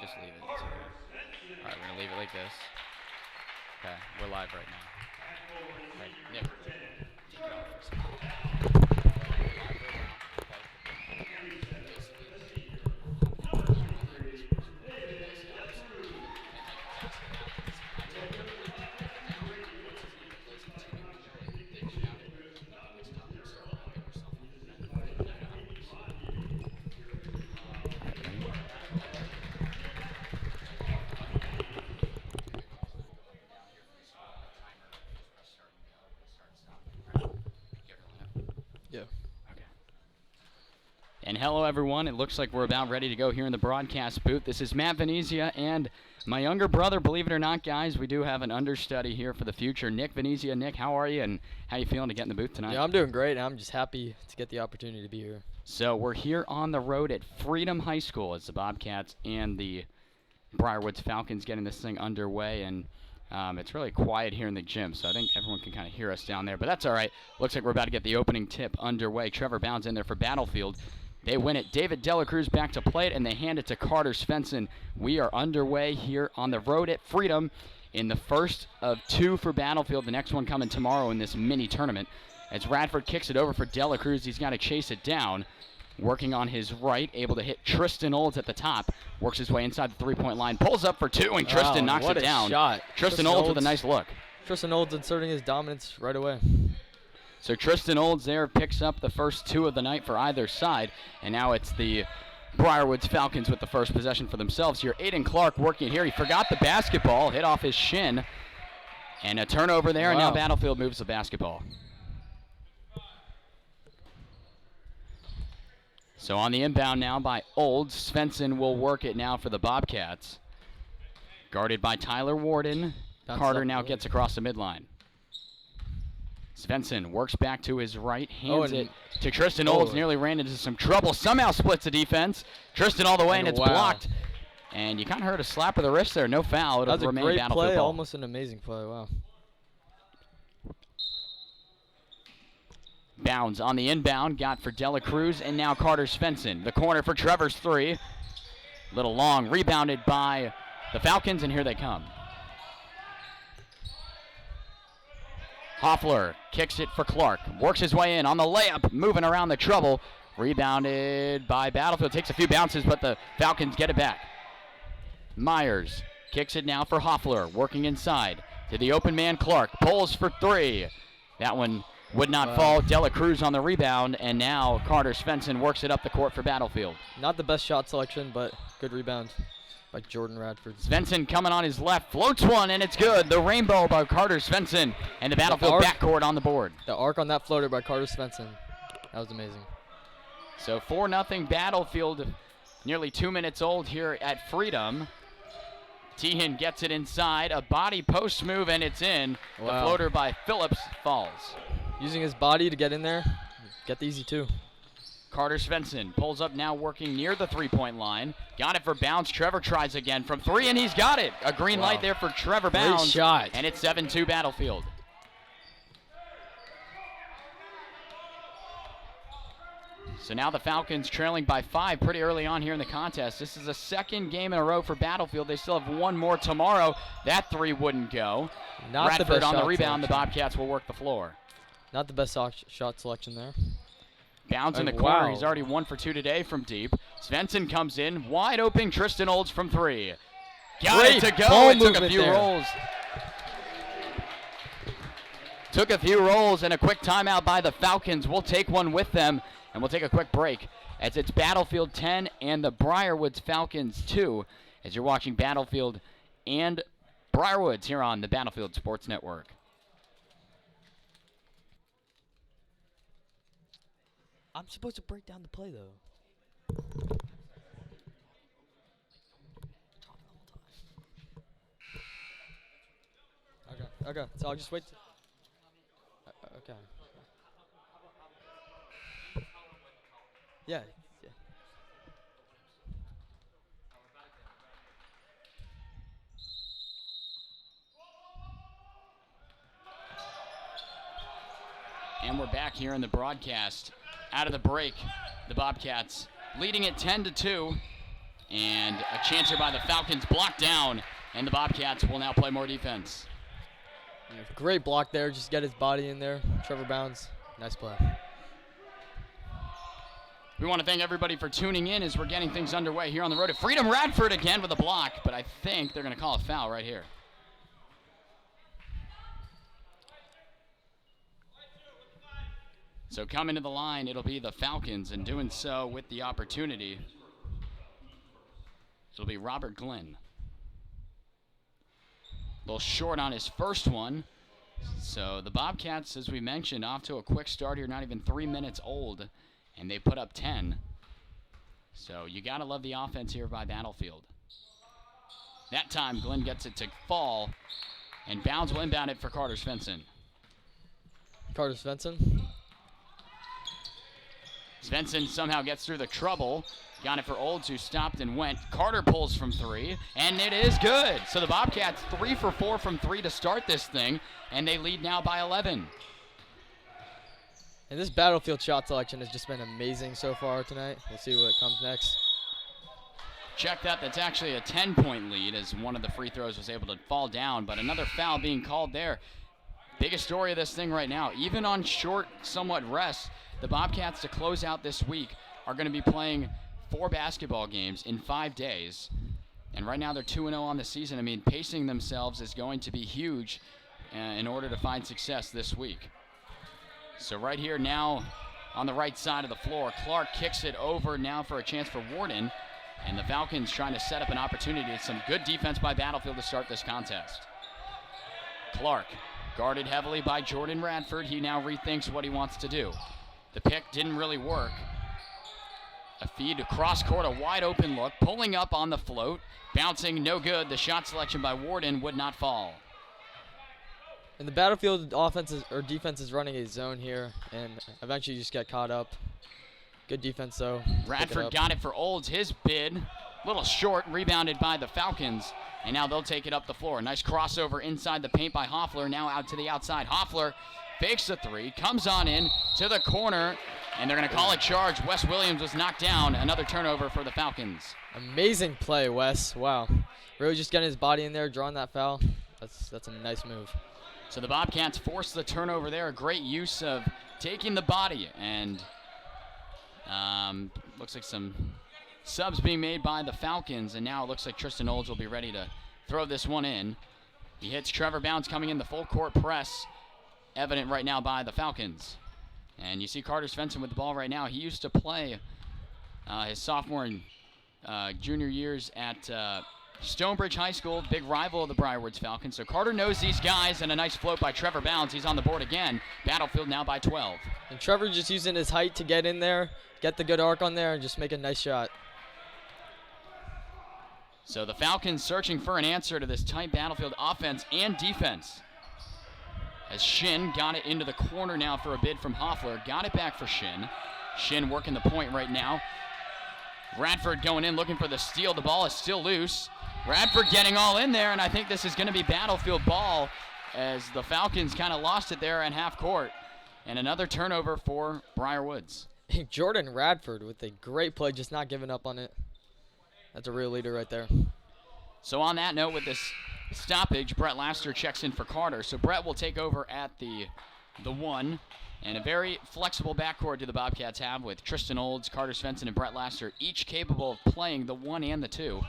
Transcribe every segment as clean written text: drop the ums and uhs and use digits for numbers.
Just leave it. It's okay. All right, we're going to leave it like this. Okay, we're live right now. Okay, Nick. Take it off for a second. We're live right now. Yeah. Okay. And hello, everyone. It looks like we're about ready to go here in the broadcast booth. This is Matt Venezia and my younger brother. Believe it or not, guys, we do have an understudy here for the future, Nick Venezia. Nick, how are you, and how you feeling to get in the booth tonight? Yeah, I'm doing great. I'm just happy to get the opportunity to be here. So we're here on the road at Freedom High School as the Bobcats and the Briarwoods Falcons getting this thing underway, and it's really quiet here in the gym, so I think everyone can kind of hear us down there, but that's all right. Looks like we're about to get the opening tip underway. Trevor Bounds in there for Battlefield. They win it. David Delacruz back to play it, and they hand it to Carter Svensson. We are underway here on the road at Freedom in the first of two for Battlefield. The next one coming tomorrow in this mini tournament. As Radford kicks it over for Delacruz, he's got to chase it down. Working on his right, able to hit Tristan Olds at the top. Works his way inside the three-point line. Pulls up for two, and Tristan knocks it down. What a shot. Tristan Olds with a nice look. Tristan Olds inserting his dominance right away. So Tristan Olds there picks up the first two of the night for either side. And now it's the Briarwoods Falcons with the first possession for themselves here. Aiden Clark working here. He forgot the basketball, hit off his shin. And a turnover there, and now Battlefield moves the basketball. So on the inbound now by Olds, Svensson will work it now for the Bobcats. Guarded by Tyler Warden. Carter now gets across the midline. Svensson works back to his right, hands it to Tristan Olds, nearly ran into some trouble, somehow splits the defense. Tristan all the way, and it's blocked. And you kind of heard a slap of the wrist there, no foul. It'll remain great Battlefield play, ball. almost an amazing play, wow. Bounds on the inbound, got for Delacruz, and now Carter Svensson. The corner for Trevor's three. Little long, rebounded by the Falcons, and here they come. Hoffler kicks it for Clark, works his way in on the layup, moving around the trouble. Rebounded by Battlefield, takes a few bounces, but the Falcons get it back. Myers kicks it now for Hoffler, working inside to the open man Clark, pulls for three. That one would not fall. Delacruz on the rebound, and now Carter Svensson works it up the court for Battlefield. Not the best shot selection, but good rebound by Jordan Radford. Svensson coming on his left, floats one, and it's good. The rainbow by Carter Svensson, and the Battlefield backcourt on the board. The arc on that floater by Carter Svensson. That was amazing. So 4-0 Battlefield, nearly 2 minutes old here at Freedom. Teehan gets it inside, a body post move, and it's in. The floater by Phillips falls. Using his body to get in there, get the easy two. Carter Svensson pulls up now, working near the three-point line. Got it for Bounds. Trevor tries again from three, and he's got it. A green light there for Trevor Bounds. Great shot. And it's 7-2 Battlefield. So now the Falcons trailing by 5 pretty early on here in the contest. This is the second game in a row for Battlefield. They still have one more tomorrow. That three wouldn't go. Not Radford the best on the shot rebound. selection. The Bobcats will work the floor. Not the best shot selection there. Bounds in the corner. He's already 1 for 2 today from deep. Svensson comes in. Wide open. Tristan Olds from three. Got it to go. It took a few rolls. Took a few rolls and a quick timeout by the Falcons. We'll take one with them, and we'll take a quick break as it's Battlefield 10 and the Briarwoods Falcons 2 as you're watching Battlefield and Briarwoods here on the Battlefield Sports Network. I'm supposed to break down the play, though. Okay, so I'll just wait. Okay. Yeah. And we're back here in the broadcast. Out of the break, the Bobcats leading it 10-2. And a chance here by the Falcons, blocked down, and the Bobcats will now play more defense. Great block there. Just get his body in there. Trevor Bounds. Nice play. We want to thank everybody for tuning in as we're getting things underway here on the road at Freedom. Radford again with a block, but I think they're going to call a foul right here. So coming to the line, it'll be the Falcons, and doing so with the opportunity, it'll be Robert Glenn. A little short on his first one. So the Bobcats, as we mentioned, off to a quick start here, not even 3 minutes old, and they put up 10. So you got to love the offense here by Battlefield. That time, Glenn gets it to fall, and Bounds will inbound it for Carter Svensson. Carter Svensson. Svensson somehow gets through the trouble. Got it for Olds, who stopped and went. Carter pulls from 3, and it is good. So the Bobcats 3 for 4 from 3 to start this thing, and they lead now by 11. And this Battlefield shot selection has just been amazing so far tonight. We'll see what comes next. Check that. That's actually a 10-point lead, as one of the free throws was able to fall down, but another foul being called there. Biggest story of this thing right now, even on short, somewhat rest, the Bobcats, to close out this week, are going to be playing 4 basketball games in 5 days. And right now they're 2-0 on the season. I mean, pacing themselves is going to be huge in order to find success this week. So right here now on the right side of the floor, Clark kicks it over now for a chance for Warden. And the Falcons trying to set up an opportunity. It's some good defense by Battlefield to start this contest. Clark, guarded heavily by Jordan Radford. He now rethinks what he wants to do. The pick didn't really work. A feed across court, a wide open look, pulling up on the float, bouncing, no good. The shot selection by Warden would not fall. And the Battlefield defense is running a zone here, and eventually you just get caught up. Good defense though. Radford got it for Olds, his bid, a little short, rebounded by the Falcons, and now they'll take it up the floor. Nice crossover inside the paint by Hoffler, now out to the outside. Hoffler fakes the 3, comes on in to the corner, and they're going to call a charge. Wes Williams was knocked down. Another turnover for the Falcons. Amazing play, Wes. Wow. Really just getting his body in there, drawing that foul. That's a nice move. So the Bobcats force the turnover there. A great use of taking the body. And looks like some subs being made by the Falcons. And now it looks like Tristan Olds will be ready to throw this one in. He hits Trevor Bounds coming in the full court press. Evident right now by the Falcons. And you see Carter Svensson with the ball right now. He used to play his sophomore and junior years at Stonebridge High School, big rival of the Briar Falcons. So Carter knows these guys, and a nice float by Trevor Bounds. He's on the board again. Battlefield now by 12. And Trevor just using his height to get in there, get the good arc on there, and just make a nice shot. So the Falcons searching for an answer to this tight Battlefield offense and defense. As Shin got it into the corner now for a bid from Hoffler. Got it back for Shin. Shin working the point right now. Radford going in looking for the steal. The ball is still loose. Radford getting all in there, and I think this is going to be Battlefield ball as the Falcons kind of lost it there at half court. And another turnover for Briar Woods. Jordan Radford with a great play, just not giving up on it. That's a real leader right there. So on that note, with this stoppage, Brett Laster checks in for Carter. So Brett will take over at the 1. And a very flexible backcourt do the Bobcats have with Tristan Olds, Carter Svensson, and Brett Laster, each capable of playing the 1 and the 2.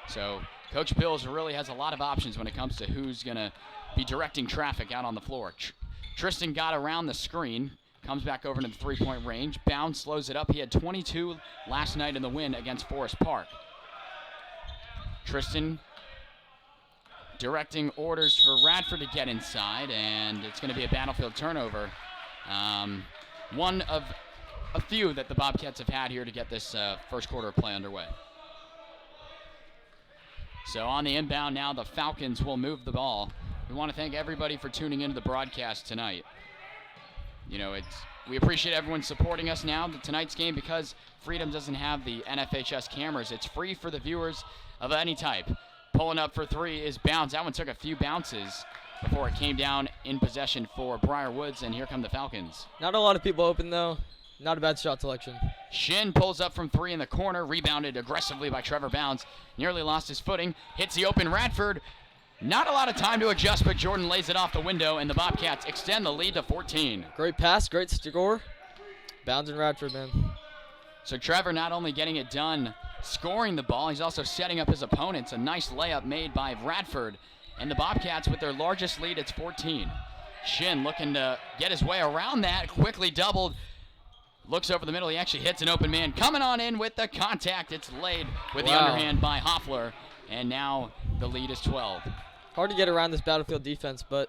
So Coach Bills really has a lot of options when it comes to who's going to be directing traffic out on the floor. Tristan got around the screen, comes back over to the 3-point range. Bounds slows it up. He had 22 last night in the win against Forest Park. Tristan directing orders for Radford to get inside, and it's going to be a Battlefield turnover. One of a few that the Bobcats have had here to get this first quarter of play underway. So on the inbound now, the Falcons will move the ball. We want to thank everybody for tuning into the broadcast tonight. You know, we appreciate everyone supporting us now. Tonight's game, because Freedom doesn't have the NFHS cameras, it's free for the viewers of any type. Pulling up for 3 is Bounds. That one took a few bounces before it came down in possession for Briar Woods, and here come the Falcons. Not a lot of people open though. Not a bad shot selection. Shin pulls up from 3 in the corner, rebounded aggressively by Trevor Bounds. Nearly lost his footing, hits the open Radford. Not a lot of time to adjust, but Jordan lays it off the window, and the Bobcats extend the lead to 14. Great pass, great score. Bounds and Radford, man. So Trevor not only getting it done, scoring the ball, he's also setting up his opponents. A nice layup made by Radford. And the Bobcats with their largest lead, it's 14. Shin looking to get his way around that, quickly doubled. Looks over the middle, he actually hits an open man. Coming on in with the contact, it's laid with the underhand by Hoffler. And now the lead is 12. Hard to get around this Battlefield defense, but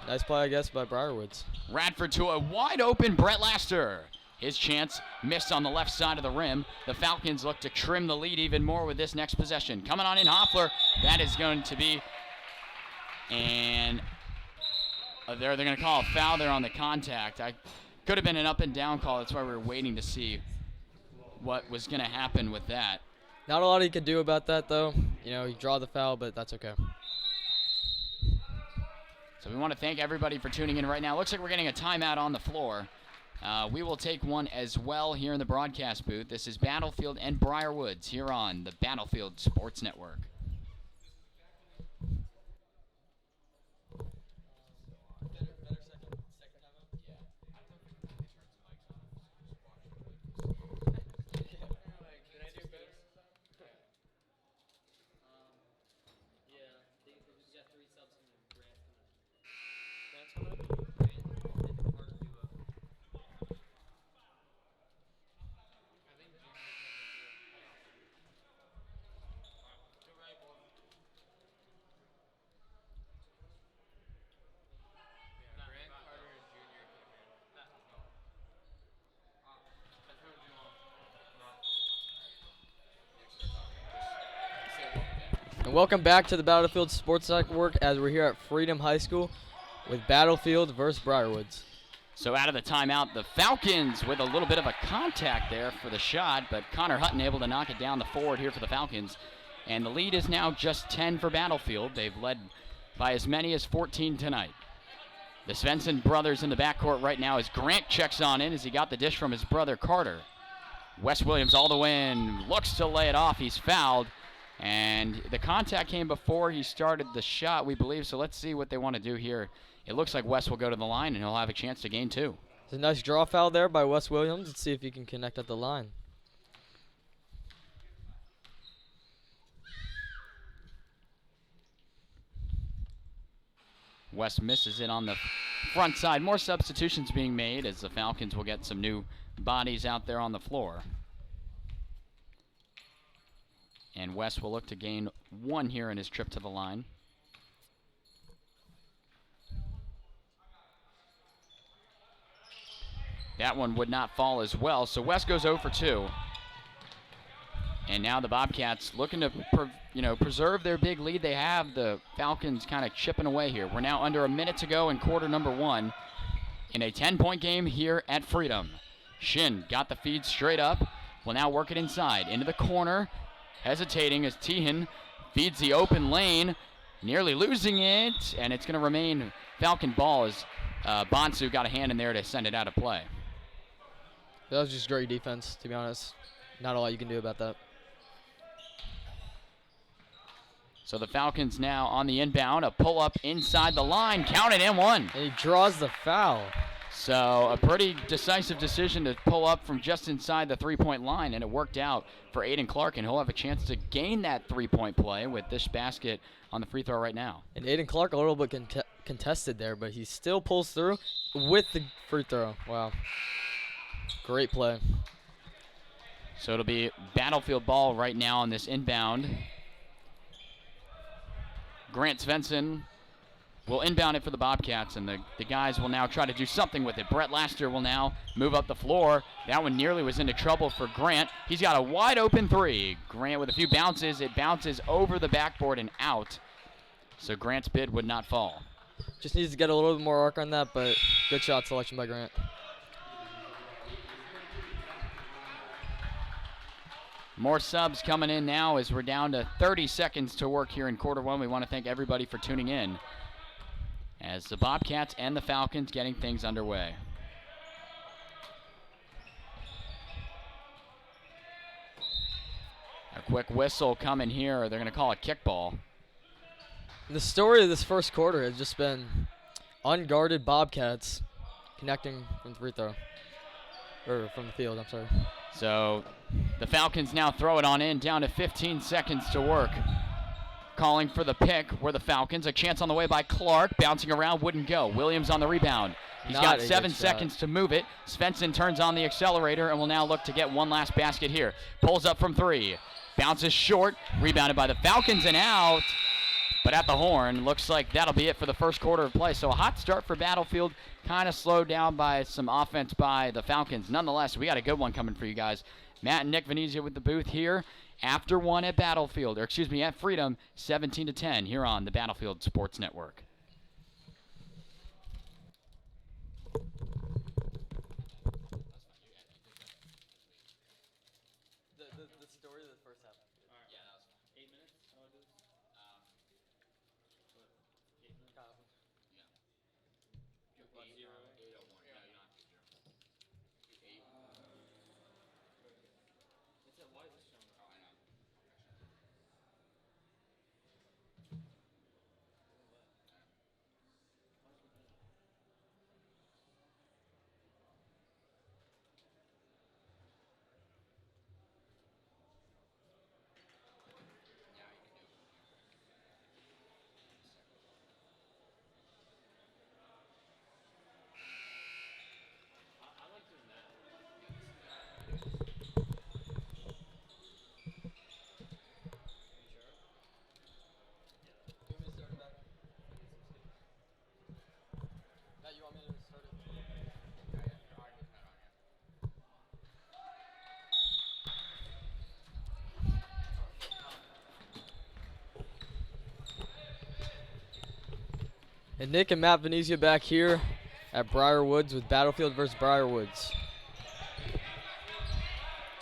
nice play, I guess, by Briarwoods. Radford to a wide open Brett Laster. His chance missed on the left side of the rim. The Falcons look to trim the lead even more with this next possession. Coming on in, Hoffler. That is going to be, and they're going to call a foul there on the contact. Could have been an up and down call. That's why we were waiting to see what was going to happen with that. Not a lot he could do about that, though. You know, he draw the foul, but that's okay. So we want to thank everybody for tuning in right now. Looks like we're getting a timeout on the floor. We will take one as well here in the broadcast booth. This is Battlefield and Briarwoods here on the Battlefield Sports Network. And welcome back to the Battlefield Sports Network as we're here at Freedom High School with Battlefield versus Briarwoods. So out of the timeout, the Falcons with a little bit of a contact there for the shot, but Connor Hutton able to knock it down the forward here for the Falcons. And the lead is now just 10 for Battlefield. They've led by as many as 14 tonight. The Svensson brothers in the backcourt right now as Grant checks on in as he got the dish from his brother Carter. Wes Williams all the way in, looks to lay it off. He's fouled. And the contact came before he started the shot, we believe, so let's see what they want to do here. It looks like Wes will go to the line, and he'll have a chance to gain 2. It's a nice draw foul there by Wes Williams. Let's see if he can connect at the line. Wes misses it on the front side. More substitutions being made as the Falcons will get some new bodies out there on the floor. And Wes will look to gain 1 here in his trip to the line. That one would not fall as well, so Wes goes 0 for 2. And now the Bobcats looking to preserve their big lead they have. The Falcons kind of chipping away here. We're now under a minute to go in quarter number 1 in a 10-point game here at Freedom. Shin got the feed straight up. Will now work it inside into the corner. Hesitating as Tehan feeds the open lane, nearly losing it, and it's going to remain Falcon ball as Bonsu got a hand in there to send it out of play. That was just great defense, to be honest. Not a lot you can do about that. So the Falcons now on the inbound, a pull-up inside the line, counted and 1. And he draws the foul. So a pretty decisive decision to pull up from just inside the three-point line, and it worked out for Aiden Clark, and he'll have a chance to gain that three-point play with this basket on the free throw right now. And Aiden Clark a little bit contested there, but he still pulls through with the free throw. Wow. Great play. So it'll be Battlefield ball right now on this inbound. Grant Svensson will inbound it for the Bobcats, and the guys will now try to do something with it. Brett Laster will now move up the floor. That one nearly was into trouble for Grant. He's got a wide open 3. Grant with a few bounces. It bounces over the backboard and out. So Grant's bid would not fall. Just needs to get a little bit more arc on that, but good shot selection by Grant. More subs coming in now as we're down to 30 seconds to work here in quarter 1. We want to thank everybody for tuning in as the Bobcats and the Falcons getting things underway. A quick whistle coming here. They're going to call a kickball. The story of this first quarter has just been unguarded Bobcats connecting from the free throw. Or from the field, I'm sorry. So the Falcons now throw it on in, down to 15 seconds to work. Calling for the pick were the Falcons. A chance on the way by Clark. Bouncing around, wouldn't go. Williams on the rebound. He's got 7 seconds to move it. Svensson turns on the accelerator and will now look to get one last basket here. Pulls up from 3. Bounces short. Rebounded by the Falcons and out. But at the horn, looks like that'll be it for the first quarter of play. So a hot start for Battlefield. Kind of slowed down by some offense by the Falcons. Nonetheless, we got a good one coming for you guys. Matt and Nick Venezia with the booth here. After one at Battlefield, or excuse me, at Freedom, 17-10 here on the Battlefield Sports Network. The story of the first half. Yeah, that was 8 minutes. And Nick and Matt Venezia back here at Briar Woods with Battlefield versus Briar Woods.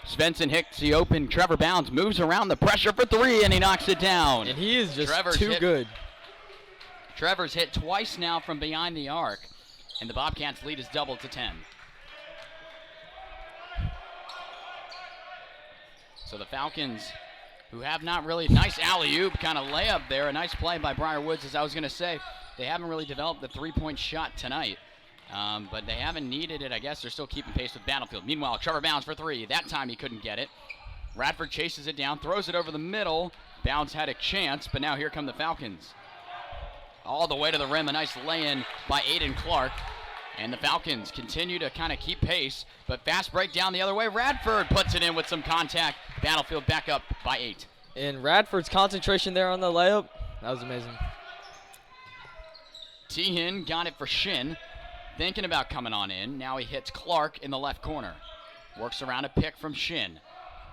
Svensson hits the open. Trevor Bounds moves around the pressure for 3, and he knocks it down. And he is just Trevor's too good. Trevor's hit twice now from behind the arc, and the Bobcats lead is doubled to 10. So the Falcons, who have not really, nice alley-oop kind of layup there, a nice play by Briar Woods, as I was going to say. They haven't really developed the three-point shot tonight, but they haven't needed it. I guess they're still keeping pace with Battlefield. Meanwhile, Trevor Bounds for 3. That time he couldn't get it. Radford chases it down, throws it over the middle. Bounds had a chance, but now here come the Falcons. All the way to the rim, a nice lay-in by Aiden Clark. And the Falcons continue to kind of keep pace, but fast break down the other way. Radford puts it in with some contact. Battlefield back up by 8. And Radford's concentration there on the layup, that was amazing. Teehan got it for Shin. Thinking about coming on in. Now he hits Clark in the left corner. Works around a pick from Shin.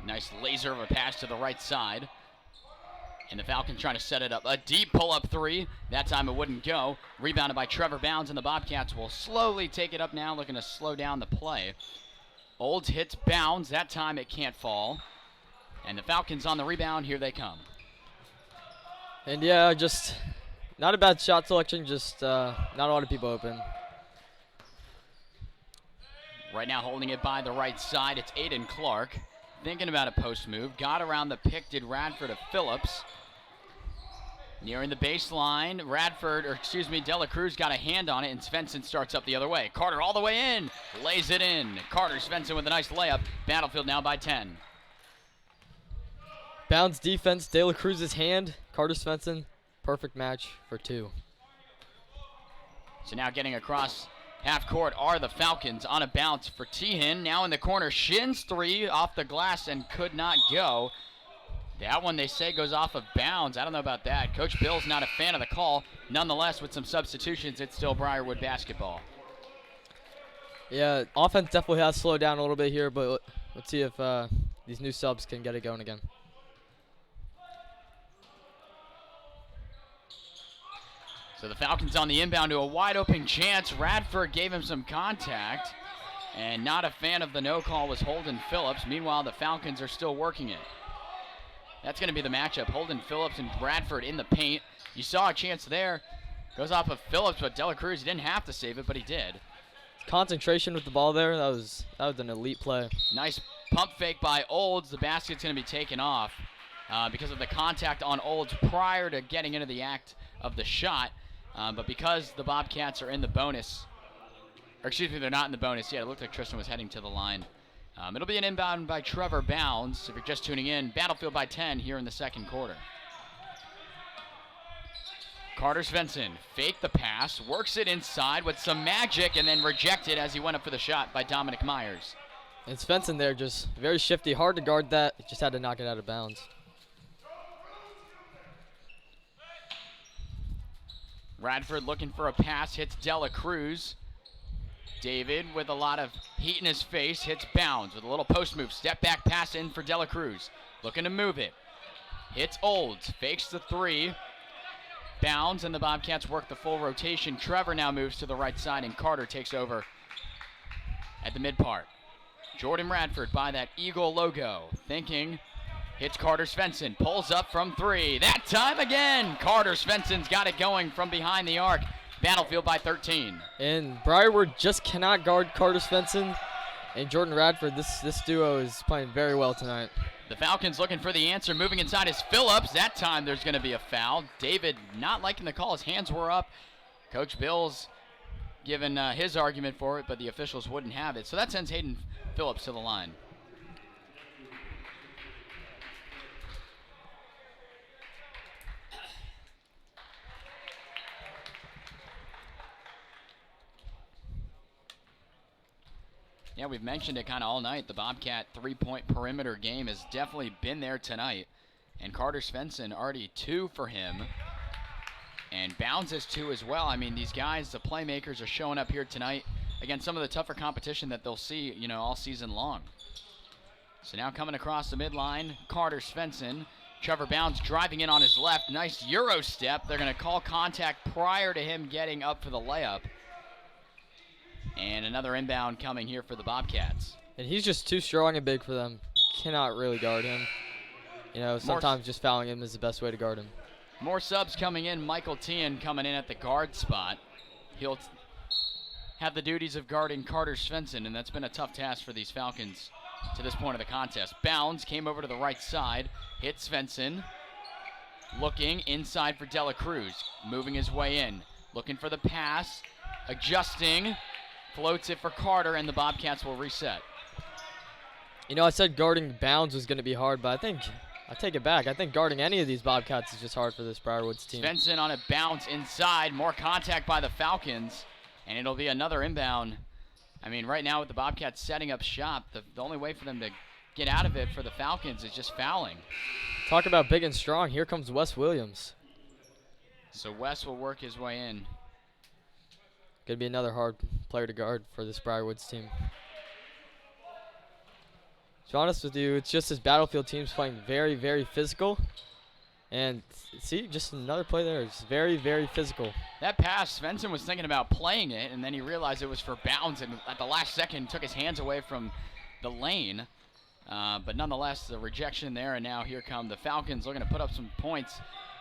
Nice laser of a pass to the right side. And the Falcons trying to set it up. A deep pull-up 3. That time it wouldn't go. Rebounded by Trevor Bounds, and the Bobcats will slowly take it up now, looking to slow down the play. Olds hits Bounds. That time it can't fall. And the Falcons on the rebound. Here they come. And yeah, just not a bad shot selection, just not a lot of people open. Right now holding it by the right side, it's Aiden Clark. Thinking about a post move. Got around the pick, did Radford of Phillips. Nearing the baseline, Dela Cruz got a hand on it, and Svensson starts up the other way. Carter all the way in, lays it in. Carter, Svensson with a nice layup. Battlefield now by 10. Bounds defense, De La Cruz's hand, Carter Svensson, perfect match for 2. So now getting across half court are the Falcons on a bounce for Teehan. Now in the corner, Shin's 3 off the glass and could not go. That one they say goes off of bounds. I don't know about that. Coach Bill's not a fan of the call. Nonetheless, with some substitutions, it's still Briarwood basketball. Yeah, offense definitely has slowed down a little bit here, but let's see if these new subs can get it going again. So the Falcons on the inbound to a wide open chance. Radford gave him some contact, and not a fan of the no call was Holden Phillips. Meanwhile, the Falcons are still working it. That's going to be the matchup. Holden Phillips and Radford in the paint. You saw a chance there. Goes off of Phillips, but Dela Cruz, he didn't have to save it, but he did. Concentration with the ball there. That was an elite play. Nice pump fake by Olds. The basket's going to be taken off. because of the contact on Olds prior to getting into the act of the shot. But because the Bobcats are in the bonus, or excuse me, they're not in the bonus yet. It looked like Tristan was heading to the line. It'll be an inbound by Trevor Bounds. If you're just tuning in, Battlefield by 10 here in the second quarter. Carter Svensson faked the pass, works it inside with some magic, and then rejected as he went up for the shot by Dominic Myers. And Svensson there just very shifty, hard to guard that. Just had to knock it out of bounds. Radford looking for a pass, hits Dela Cruz. David with a lot of heat in his face, hits Bounds with a little post move. Step back pass in for Dela Cruz. Looking to move it. Hits Olds, fakes the three. Bounds, and the Bobcats work the full rotation. Trevor now moves to the right side, and Carter takes over at the mid part. Jordan Radford by that Eagle logo. Thinking, hits Carter Svensson. Pulls up from three. That time again, Carter Svensson's got it going from behind the arc. Battlefield by 13. And Briarwood just cannot guard Carter Svensson and Jordan Radford. This duo is playing very well tonight. The Falcons looking for the answer. Moving inside is Phillips. That time there's going to be a foul. David not liking the call. His hands were up. Coach Bill's given his argument for it, but the officials wouldn't have it. So that sends Hayden Phillips to the line. Yeah, we've mentioned it kind of all night. The Bobcat three-point perimeter game has definitely been there tonight. And Carter Svensson already 2 for him. And Bounds is 2 as well. I mean, these guys, the playmakers, are showing up here tonight against some of the tougher competition that they'll see, all season long. So now coming across the midline, Carter Svensson. Trevor Bounds driving in on his left. Nice Euro step. They're going to call contact prior to him getting up for the layup. And another inbound coming here for the Bobcats. And he's just too strong and big for them. Cannot really guard him. Sometimes just fouling him is the best way to guard him. More subs coming in. Michael Tian coming in at the guard spot. He'll have the duties of guarding Carter Svensson, and that's been a tough task for these Falcons to this point of the contest. Bounds came over to the right side, hit Svensson. Looking inside for Dela Cruz, moving his way in. Looking for the pass, adjusting. Floats it for Carter, and the Bobcats will reset. I said guarding Bounds was going to be hard, but I take it back. I think guarding any of these Bobcats is just hard for this Briarwoods team. Svensson on a bounce inside. More contact by the Falcons, and it'll be another inbound. I mean, right now with the Bobcats setting up shop, the only way for them to get out of it for the Falcons is just fouling. Talk about big and strong. Here comes Wes Williams. So Wes will work his way in. Going to be another hard player to guard for this Briarwoods team. To be honest with you, it's just this Battlefield team's playing very, very physical. And see, just another play there. It's very, very physical. That pass, Svensson was thinking about playing it, and then he realized it was for Bounds, and at the last second took his hands away from the lane. But nonetheless, the rejection there, and now here come the Falcons looking to put up some points.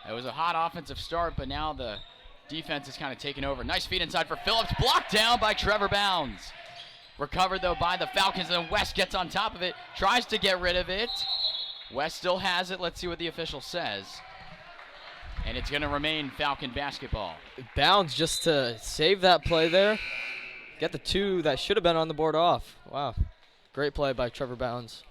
It was a hot offensive start, but now the defense is kind of taking over. Nice feed inside for Phillips. Blocked down by Trevor Bounds. Recovered, though, by the Falcons, and then West gets on top of it. Tries to get rid of it. West still has it. Let's see what the official says. And it's going to remain Falcon basketball. Bounds just to save that play there. Get the 2 that should have been on the board off. Wow. Great play by Trevor Bounds.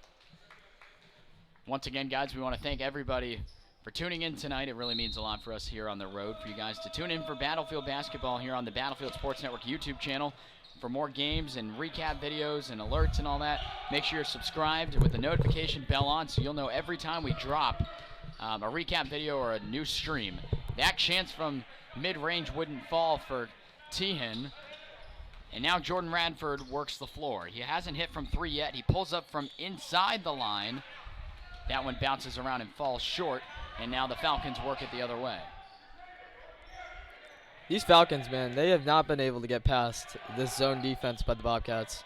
Once again, guys, we want to thank everybody for tuning in tonight. It really means a lot for us here on the road for you guys to tune in for Battlefield basketball here on the Battlefield Sports Network YouTube channel. For more games and recap videos and alerts and all that, make sure you're subscribed with the notification bell on so you'll know every time we drop a recap video or a new stream. That chance from mid-range wouldn't fall for Tehan. And now Jordan Radford works the floor. He hasn't hit from 3 yet. He pulls up from inside the line. That one bounces around and falls short. And now the Falcons work it the other way. These Falcons, man, they have not been able to get past this zone defense by the Bobcats.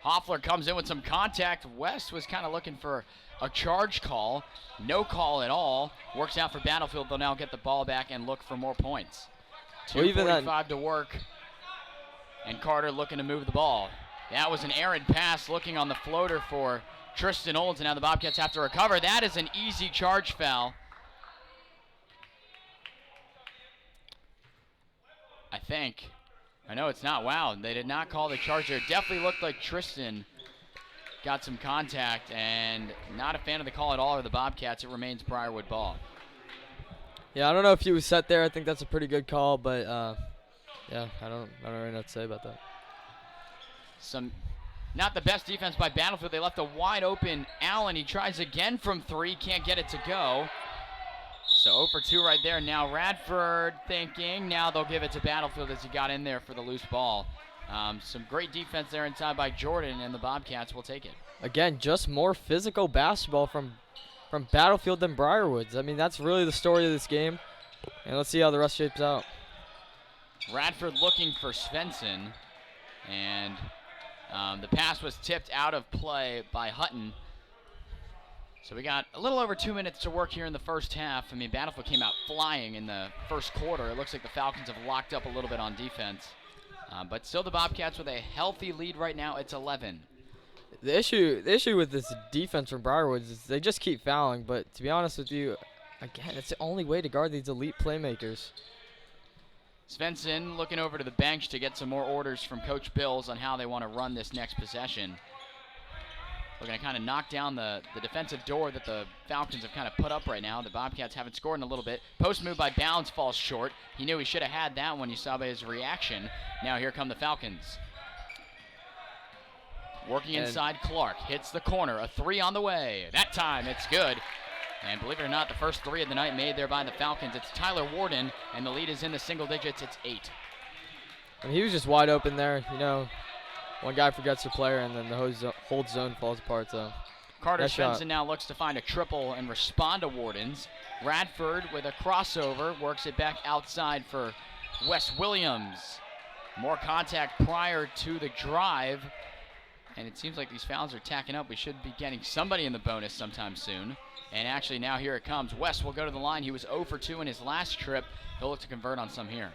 Hoffler comes in with some contact. West was kind of looking for a charge call. No call at all. Works out for Battlefield. They'll now get the ball back and look for more points. 2:45 to work. And Carter looking to move the ball. That was an errant pass looking on the floater for Tristan Olds, and now the Bobcats have to recover. That is an easy charge foul. I think. I know it's not. Wow, they did not call the charge there. Definitely looked like Tristan got some contact, and not a fan of the call at all for the Bobcats. It remains Briarwood ball. Yeah, I don't know if he was set there. I think that's a pretty good call, but yeah, I don't really know what to say about that. Not the best defense by Battlefield. They left a wide open Allen. He tries again from 3, can't get it to go. So 0 for 2 right there. Now Radford thinking. Now they'll give it to Battlefield as he got in there for the loose ball. Some great defense there inside by Jordan, and the Bobcats will take it. Again, just more physical basketball from Battlefield than Briarwoods. I mean, that's really the story of this game. And let's see how the rest shapes out. Radford looking for Svensson, and the pass was tipped out of play by Hutton. So we got a little over 2 minutes to work here in the first half. I mean, Battlefield came out flying in the first quarter. It looks like the Falcons have locked up a little bit on defense. But still the Bobcats with a healthy lead right now. It's 11. The issue with this defense from Briarwoods is they just keep fouling. But to be honest with you, again, it's the only way to guard these elite playmakers. Svensson looking over to the bench to get some more orders from Coach Bills on how they want to run this next possession. Looking to kind of knock down the defensive door that the Falcons have kind of put up right now. The Bobcats haven't scored in a little bit. Post move by Bounds falls short. He knew he should have had that one. You saw by his reaction. Now here come the Falcons. Working inside, Clark hits the corner. A 3 on the way. That time it's good. And believe it or not, the first 3 of the night made there by the Falcons. It's Tyler Warden, and the lead is in the single digits. It's 8. And he was just wide open there. You know, one guy forgets the player, and then the whole zone falls apart. So Carter Svensson now looks to find a triple and respond to Warden's. Radford with a crossover works it back outside for Wes Williams. More contact prior to the drive. And it seems like these fouls are tacking up. We should be getting somebody in the bonus sometime soon. And actually now here it comes. Wes will go to the line. He was 0 for 2 in his last trip. He'll look to convert on some here.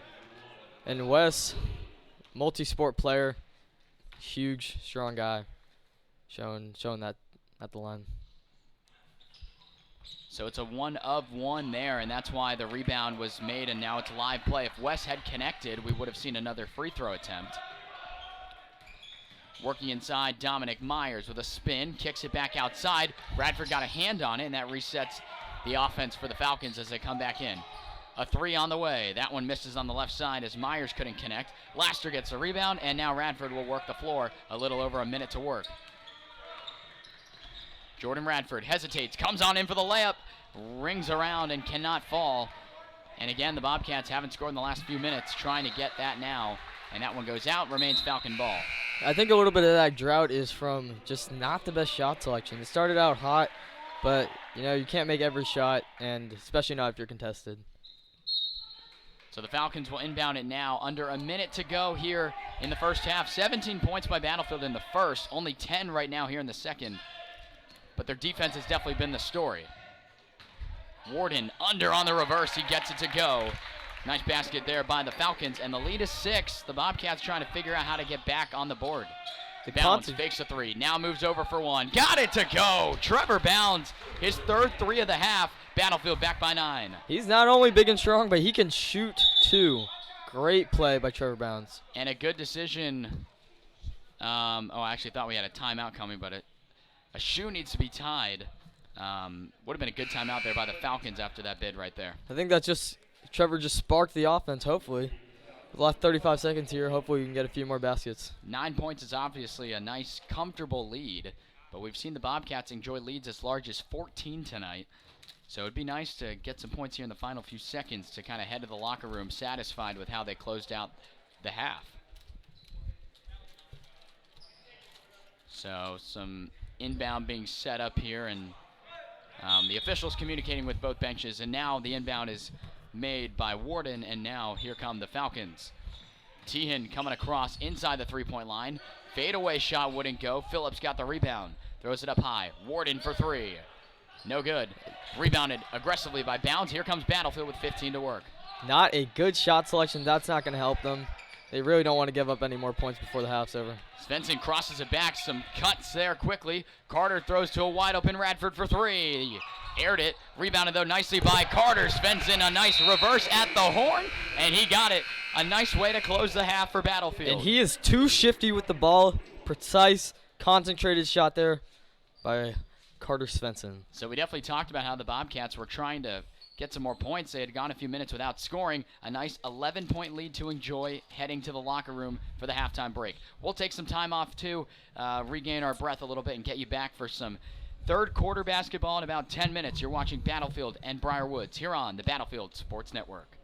And Wes, multi-sport player, huge, strong guy, showing that at the line. So it's a 1 of 1 there, and that's why the rebound was made, and now it's live play. If Wes had connected, we would have seen another free throw attempt. Working inside, Dominic Myers with a spin, kicks it back outside. Radford got a hand on it, and that resets the offense for the Falcons as they come back in. A 3 on the way. That one misses on the left side as Myers couldn't connect. Laster gets the rebound, and now Radford will work the floor. A little over a minute to work. Jordan Radford hesitates, comes on in for the layup, rings around and cannot fall. And again, the Bobcats haven't scored in the last few minutes, trying to get that now. And that one goes out, remains Falcon ball. I think a little bit of that drought is from just not the best shot selection. It started out hot, but you know, you can't make every shot, and especially not if you're contested. So the Falcons will inbound it now. Under a minute to go here in the first half. 17 points by Battlefield in the first, only 10 right now here in the second. But their defense has definitely been the story. Warden under on the reverse. He gets it to go. Nice basket there by the Falcons, and the lead is 6. The Bobcats trying to figure out how to get back on the board. Bounds fakes a 3, now moves over for 1. Got it to go. Trevor Bounds, his third 3 of the half. Battlefield back by 9. He's not only big and strong, but he can shoot too. Great play by Trevor Bounds. And a good decision. I actually thought we had a timeout coming, but a shoe needs to be tied. Would have been a good timeout there by the Falcons after that bid right there. I think that's just Trevor just sparked the offense, hopefully. With the last 35 seconds here, hopefully we can get a few more baskets. 9 points is obviously a nice, comfortable lead, but we've seen the Bobcats enjoy leads as large as 14 tonight. So it'd be nice to get some points here in the final few seconds to kind of head to the locker room satisfied with how they closed out the half. So some inbound being set up here, and the officials communicating with both benches, and now the inbound is made by Warden, and now here come the Falcons. Tehan coming across inside the three-point line. Fadeaway shot wouldn't go. Phillips got the rebound. Throws it up high. Warden for 3. No good. Rebounded aggressively by Bounds. Here comes Battlefield with 15 to work. Not a good shot selection. That's not going to help them. They really don't want to give up any more points before the half's over. Svensson crosses it back. Some cuts there quickly. Carter throws to a wide open Radford for three. Aired it. Rebounded, though, nicely by Carter. Svensson, a nice reverse at the horn, and he got it. A nice way to close the half for Battlefield. And he is too shifty with the ball. Precise, concentrated shot there by Carter Svensson. So we definitely talked about how the Bobcats were trying to get some more points. They had gone a few minutes without scoring. A nice 11-point lead to enjoy heading to the locker room for the halftime break. We'll take some time off to regain our breath a little bit and get you back for some third quarter basketball in about 10 minutes. You're watching Battlefield and Briar Woods here on the Battlefield Sports Network.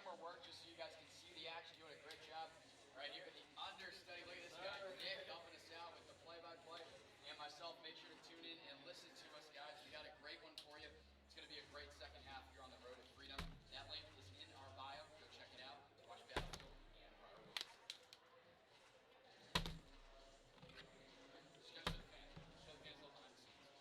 camera work just so you guys can see the action. Doing a great job right here. The understudy. Look at this guy, Nick, helping us out with the play-by-play. And myself, make sure to tune in and listen to us, guys. We got a great one for you. It's going to be a great second half here on the road to freedom. That link is in our bio. Go check it out. Watch Battlefield and Briar Woods. Just go to the fans. Show the fans a little behind the scenes.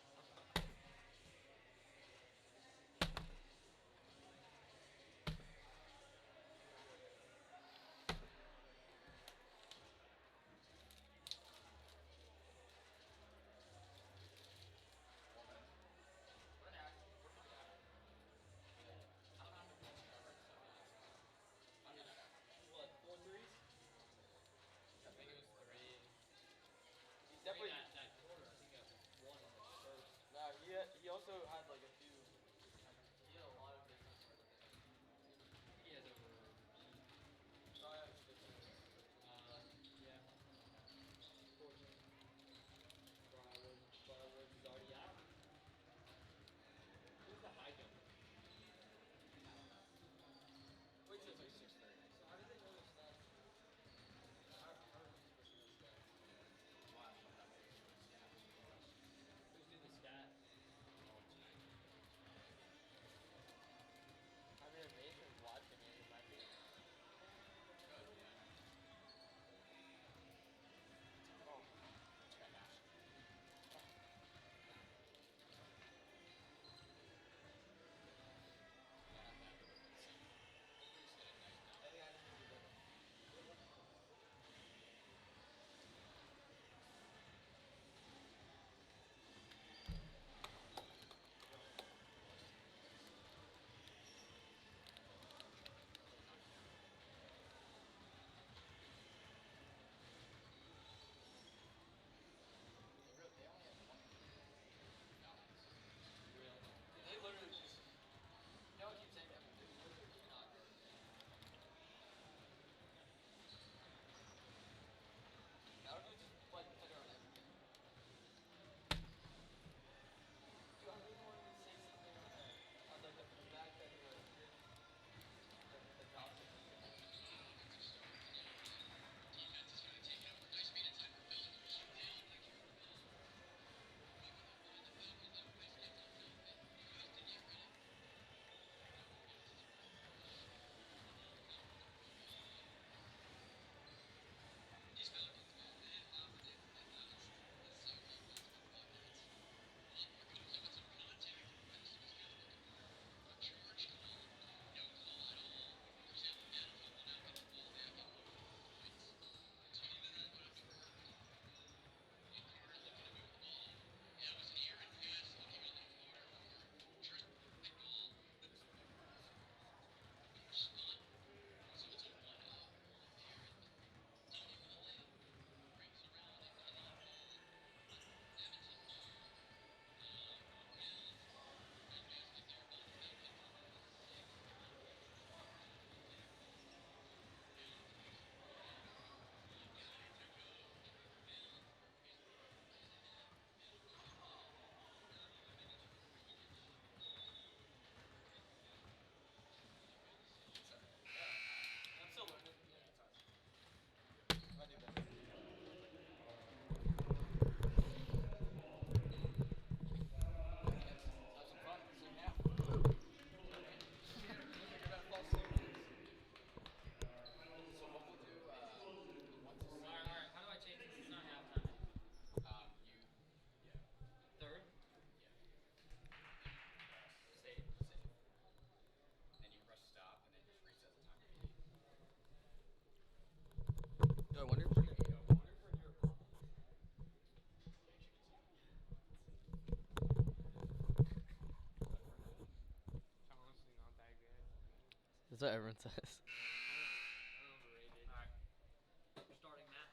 What, 4 threes? I think it was 3. He's definitely- that quarter. I think I one on the first. Nah, he also had like a few. He had a lot of business. He has over. Yeah. 14. Briarwood is already out. Who's the high jumper? Wait till it's like 6:30. So how did they know this stuff? How are you supposed to know this stuff? Who's doing the stat? I mean, if Mason's watching it, it might be. Oh. They literally just. You know, I keep saying that, but they literally just not good. Now we just like put her on everything. Dude, I really wanted to say something on like the fact that the Johnson. I'm still learning. Yeah, it's hard. I do better. Have some fun. Second half. You're gonna fall asleep. So what we'll do, once it's Alright. How do I change this? It's not halftime. Third? Save. and you press stop, and then just reset the timer. No, I wonder if we're gonna. Honestly, not that good. That's what everyone says. Overrated. Alright. We're starting Matt.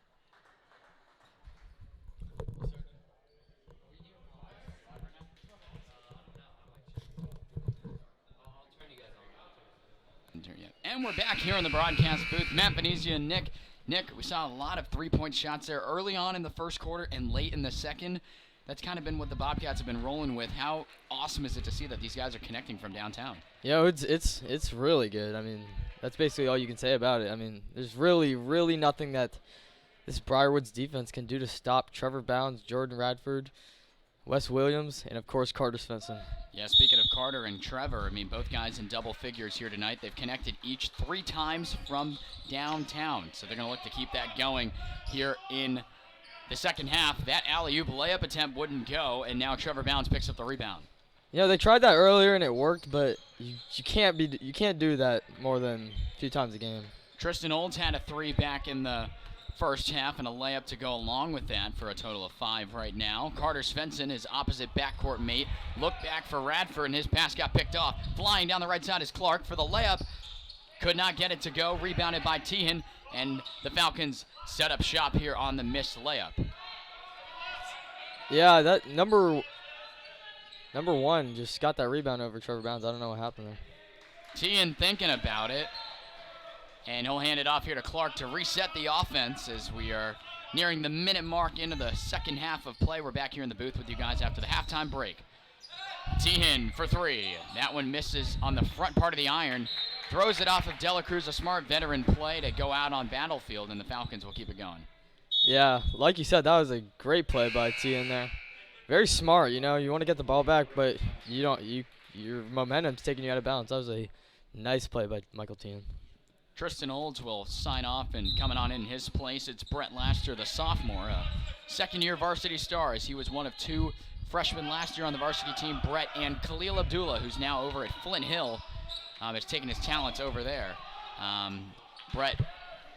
I'll turn you guys on. And we're back here in the broadcast booth. Matt Venezia and Nick. Nick, we saw a lot of three-point shots there early on in the first quarter and late in the second. That's kind of been what the Bobcats have been rolling with. How awesome is it to see that these guys are connecting from downtown? Yeah, it's really good. I mean, That's basically all you can say about it. I mean, there's really nothing that this Briarwood's defense can do to stop Trevor Bounds, Jordan Radford, Wes Williams, and of course Carter Svensson. Yeah, speaking of Carter and Trevor, I mean, both guys in double figures here tonight. They've connected each 3 times from downtown, so they're going to look to keep that going here in the second half. That alley-oop layup attempt wouldn't go, and now Trevor Bounds picks up the rebound. You know, they tried that earlier and it worked, but you can't do that more than a few times a game. Tristan Olds had a 3 back in the first half and a layup to go along with that for a total of 5 right now. Carter Svensson, his opposite backcourt mate, looked back for Radford and his pass got picked off. Flying down the right side is Clark for the layup. Could not get it to go. Rebounded by Tehan, and the Falcons set up shop here on the missed layup. Yeah, that number 1 just got that rebound over Trevor Bounds. I don't know what happened there. Tehan thinking about it. And he'll hand it off here to Clark to reset the offense as we are nearing the minute mark into the second half of play. We're back here in the booth with you guys after the halftime break. Tehan for 3. That one misses on the front part of the iron. Throws it off of Dela Cruz, a smart veteran play to go out on Battlefield, and the Falcons will keep it going. Yeah, like you said, that was a great play by Tehan there. Very smart, you know. You want to get the ball back, but your momentum's taking you out of bounds. That was a nice play by Michael Tehan. Tristan Olds will sign off, and coming on in his place, it's Brett Laster, the sophomore, a second-year varsity star, as he was one of 2 freshmen last year on the varsity team. Brett and Khalil Abdullah, who's now over at Flint Hill, has taken his talents over there. Brett,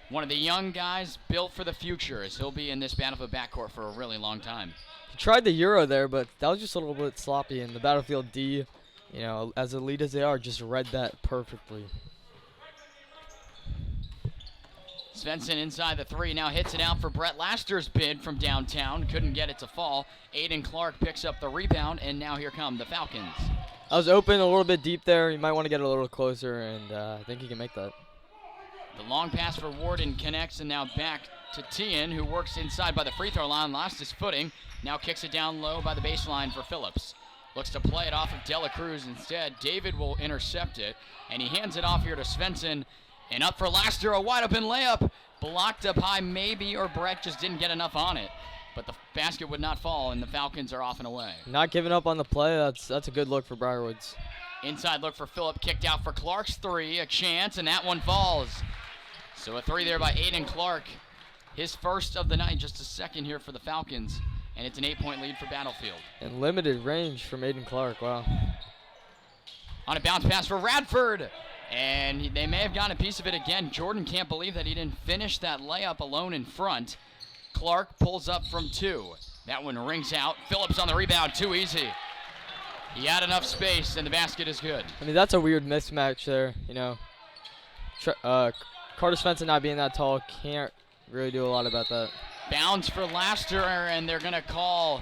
one of the young guys built for the future, as he'll be in this Battlefield backcourt for a really long time. He tried the Euro there, but that was just a little bit sloppy, and the Battlefield D, you know, as elite as they are, just read that perfectly. Svensson inside the 3, now hits it out for Brett Laster's bid from downtown. Couldn't get it to fall. Aiden Clark picks up the rebound, and now here come the Falcons. I was open a little bit deep there. You might want to get a little closer, and I think he can make that. The long pass for Warden connects, and now back to Tehan, who works inside by the free throw line, lost his footing. Now kicks it down low by the baseline for Phillips. Looks to play it off of Dela Cruz instead. David will intercept it, and he hands it off here to Svensson. And up for Laster, a wide open layup. Blocked up high maybe, or Brett just didn't get enough on it. But the basket would not fall, and the Falcons are off and away. Not giving up on the play, that's a good look for Briarwoods. Inside look for Phillip, kicked out for Clark's 3, a chance, and that one falls. So a 3 there by Aiden Clark. His first of the night, just a second here for the Falcons. And it's an 8-point lead for Battlefield. And limited range from Aiden Clark, wow. On a bounce pass for Radford. And they may have gotten a piece of it again. Jordan can't believe that he didn't finish that layup alone in front. Clark pulls up from 2. That one rings out. Phillips on the rebound, too easy. He had enough space, and the basket is good. I mean, that's a weird mismatch there, you know. Carter Svensson not being that tall can't really do a lot about that. Bounds for Laster, and they're going to call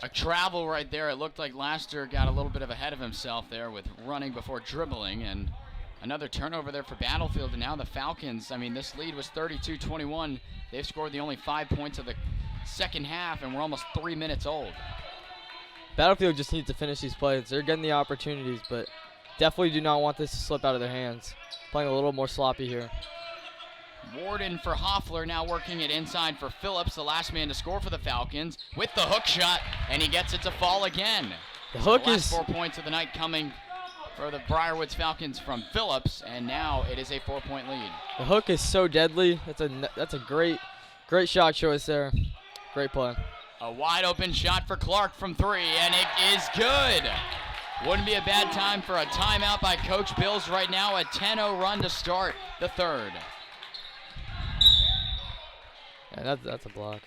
a travel right there. It looked like Laster got a little bit of ahead of himself there with running before dribbling, and another turnover there for Battlefield. And now the Falcons, I mean, this lead was 32-21. They've scored the only 5 points of the second half, and we're almost 3 minutes old. Battlefield just needs to finish these plays. They're getting the opportunities, but definitely do not want this to slip out of their hands. Playing a little more sloppy here. Warden for Hoffler, now working it inside for Phillips, the last man to score for the Falcons, with the hook shot, and he gets it to fall again. The hook last is 4 points of the night coming for the Briarwoods Falcons from Phillips, and now it is a 4-point lead. The hook is so deadly. That's a great shot choice there. Great play. A wide open shot for Clark from 3, and it is good. Wouldn't be a bad time for a timeout by Coach Bills right now. A 10-0 run to start the third. Yeah, that's a block.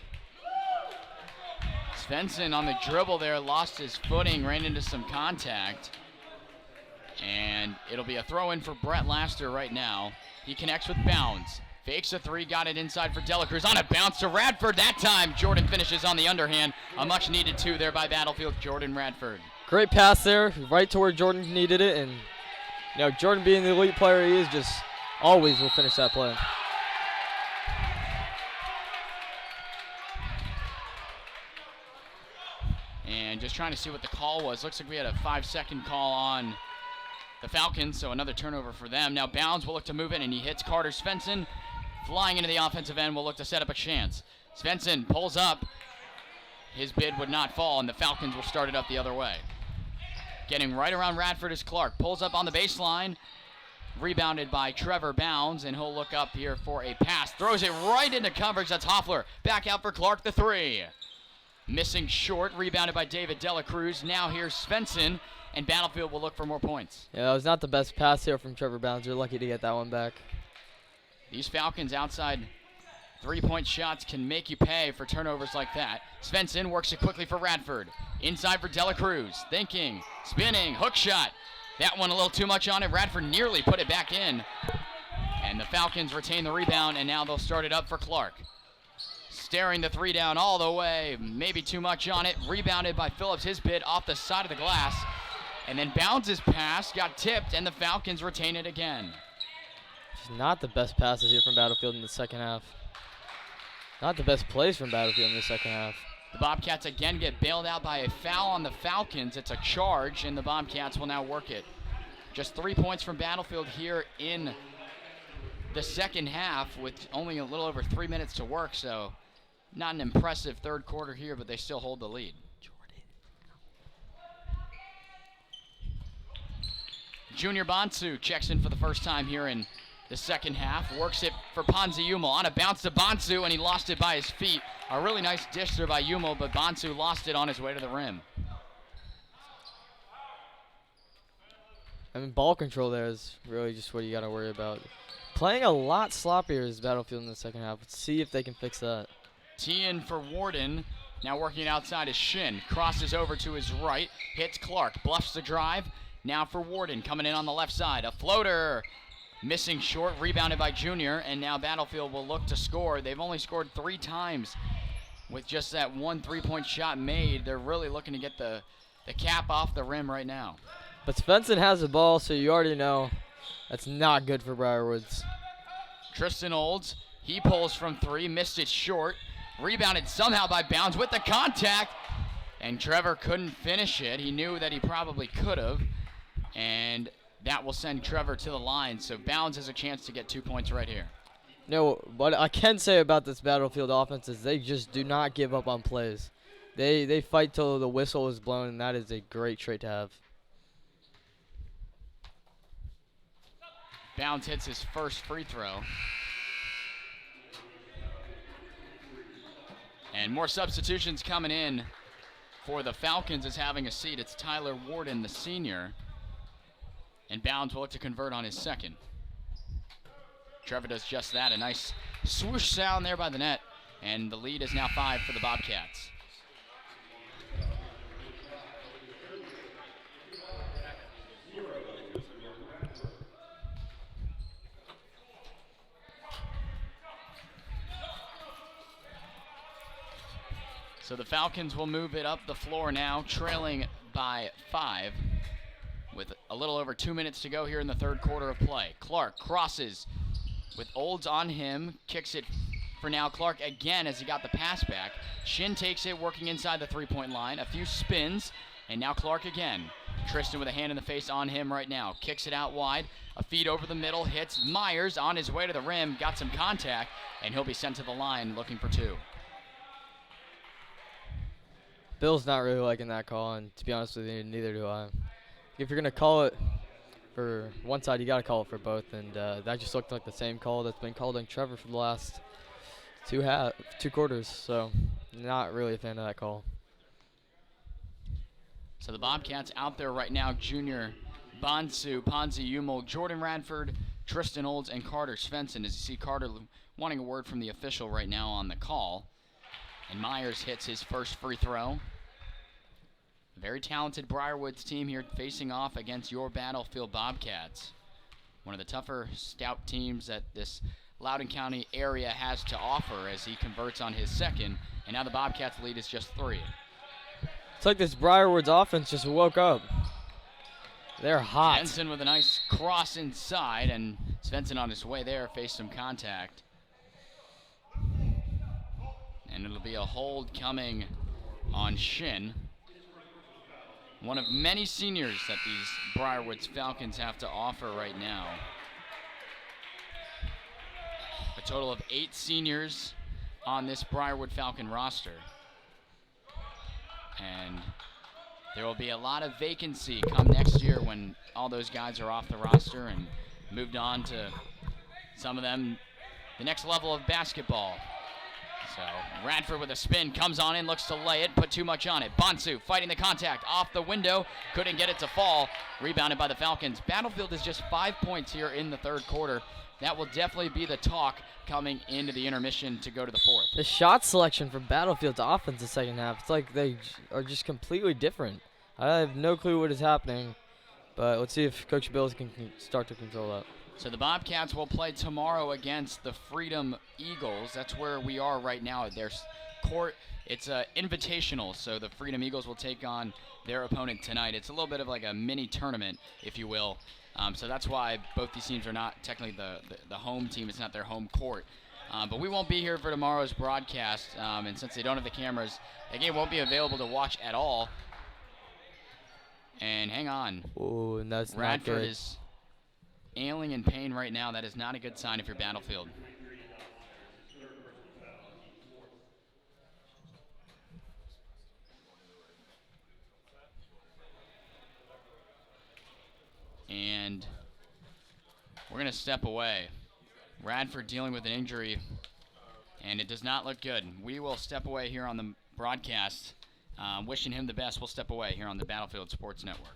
Svensson on the dribble there, lost his footing, ran into some contact. And it'll be a throw in for Brett Laster right now. He connects with Bounds. Fakes a 3, got it inside for Dela Cruz. On a bounce to Radford. That time, Jordan finishes on the underhand. A much needed 2 there by Battlefield, Jordan Radford. Great pass there, right to where Jordan needed it. And, you know, Jordan being the elite player he is, just always will finish that play. And just trying to see what the call was. Looks like we had a 5-second call on the Falcons, so another turnover for them. Now Bounds will look to move in, and he hits Carter Svensson. Flying into the offensive end, will look to set up a chance. Svensson pulls up. His bid would not fall, and the Falcons will start it up the other way. Getting right around Radford is Clark. Pulls up on the baseline. Rebounded by Trevor Bounds, and he'll look up here for a pass. Throws it right into coverage. That's Hoffler. Back out for Clark, the three. Missing short. Rebounded by David Dela Cruz. Now here's Svensson, and Battlefield will look for more points. Yeah, that was not the best pass here from Trevor Bounds. You're lucky to get that one back. These Falcons outside three-point shots can make you pay for turnovers like that. Svensson works it quickly for Radford. Inside for Dela Cruz. Thinking, spinning, hook shot. That one a little too much on it. Radford nearly put it back in. And the Falcons retain the rebound, and now they'll start it up for Clark. Staring the three down all the way. Maybe too much on it. Rebounded by Phillips. His bid off the side of the glass. And then Bounds' pass got tipped, and the Falcons retain it again. Just not the best passes here from Battlefield in the second half. Not the best plays from Battlefield in the second half. The Bobcats again get bailed out by a foul on the Falcons. It's a charge, and the Bobcats will now work it. Just 3 points from Battlefield here in the second half with only a little over 3 minutes to work, so not an impressive third quarter here, but they still hold the lead. Junior Bonsu checks in for the first time here in the second half. Works it for Ponzi Yumo. On a bounce to Bonsu, and he lost it by his feet. A really nice dish there by Yumo, but Bonsu lost it on his way to the rim. I mean, ball control there is really just what you got to worry about. Playing a lot sloppier is Battlefield in the second half. Let's see if they can fix that. Tee-in for Warden. Now working outside is Shin. Crosses over to his right. Hits Clark. Bluffs the drive. Now for Warden coming in on the left side. A floater. Missing short, rebounded by Junior, and now Battlefield will look to score. They've only scored 3 times with just that one three-point shot made. They're really looking to get the cap off the rim right now. But Svensson has the ball, so you already know that's not good for Briarwoods. Tristan Olds, he pulls from 3, missed it short. Rebounded somehow by Bounds with the contact, and Trevor couldn't finish it. He knew that he probably could have, and that will send Trevor to the line, so Bounds has a chance to get 2 points right here. No, what I can say about this Battlefield offense is they just do not give up on plays. They fight till the whistle is blown, and that is a great trait to have. Bounds hits his first free throw. And more substitutions coming in for the Falcons is having a seat. It's Tyler Warden, the senior. And Bounds will look to convert on his second. Trevor does just that. A nice swoosh sound there by the net. And the lead is now 5 for the Bobcats. So the Falcons will move it up the floor now, trailing by 5. With a little over 2 minutes to go here in the third quarter of play. Clark crosses with Olds on him. Kicks it for now. Clark again as he got the pass back. Shin takes it, working inside the three-point line. A few spins, and now Clark again. Tristan with a hand in the face on him right now. Kicks it out wide. A feed over the middle. Hits Myers on his way to the rim. Got some contact, and he'll be sent to the line looking for 2. Bill's not really liking that call, and to be honest with you, neither do I. If you're going to call it for one side, you got to call it for both. And that just looked like the same call that's been called on Trevor for the last two quarters. So not really a fan of that call. So the Bobcats out there right now, Junior Bonsu, Ponzi Yumo, Jordan Radford, Tristan Olds, and Carter Svensson. As you see Carter wanting a word from the official right now on the call. And Myers hits his first free throw. Very talented Briarwoods team here facing off against your Battlefield Bobcats. One of the tougher stout teams that this Loudoun County area has to offer as he converts on his second. And now the Bobcats lead is just 3. It's like this Briarwoods offense just woke up. They're hot. Svensson with a nice cross inside, and Svensson on his way there faced some contact. And it'll be a hold coming on Shin. One of many seniors that these Briarwoods Falcons have to offer right now. A total of 8 seniors on this Briarwood Falcon roster. And there will be a lot of vacancy come next year when all those guys are off the roster and moved on to some of them the next level of basketball. So Radford with a spin, comes on in, looks to lay it, put too much on it. Bonsu fighting the contact, off the window, couldn't get it to fall. Rebounded by the Falcons. Battlefield is just 5 points here in the third quarter. That will definitely be the talk coming into the intermission to go to the fourth. The shot selection for Battlefield's offense the second half, it's like they are just completely different. I have no clue what is happening, but let's see if Coach Bills can start to control that. So the Bobcats will play tomorrow against the Freedom Eagles. That's where we are right now. There's court. It's invitational, so the Freedom Eagles will take on their opponent tonight. It's a little bit of like a mini tournament, if you will. So that's why both these teams are not technically the home team. It's not their home court. But we won't be here for tomorrow's broadcast, and since they don't have the cameras, the game won't be available to watch at all. And hang on. Oh, and that's Radford not good. is ailing in pain right now. That is not a good sign if you're Battlefield. And we're going to step away. Radford dealing with an injury, and it does not look good. We will step away here on the broadcast. Wishing him the best. We'll step away here on the Battlefield Sports Network.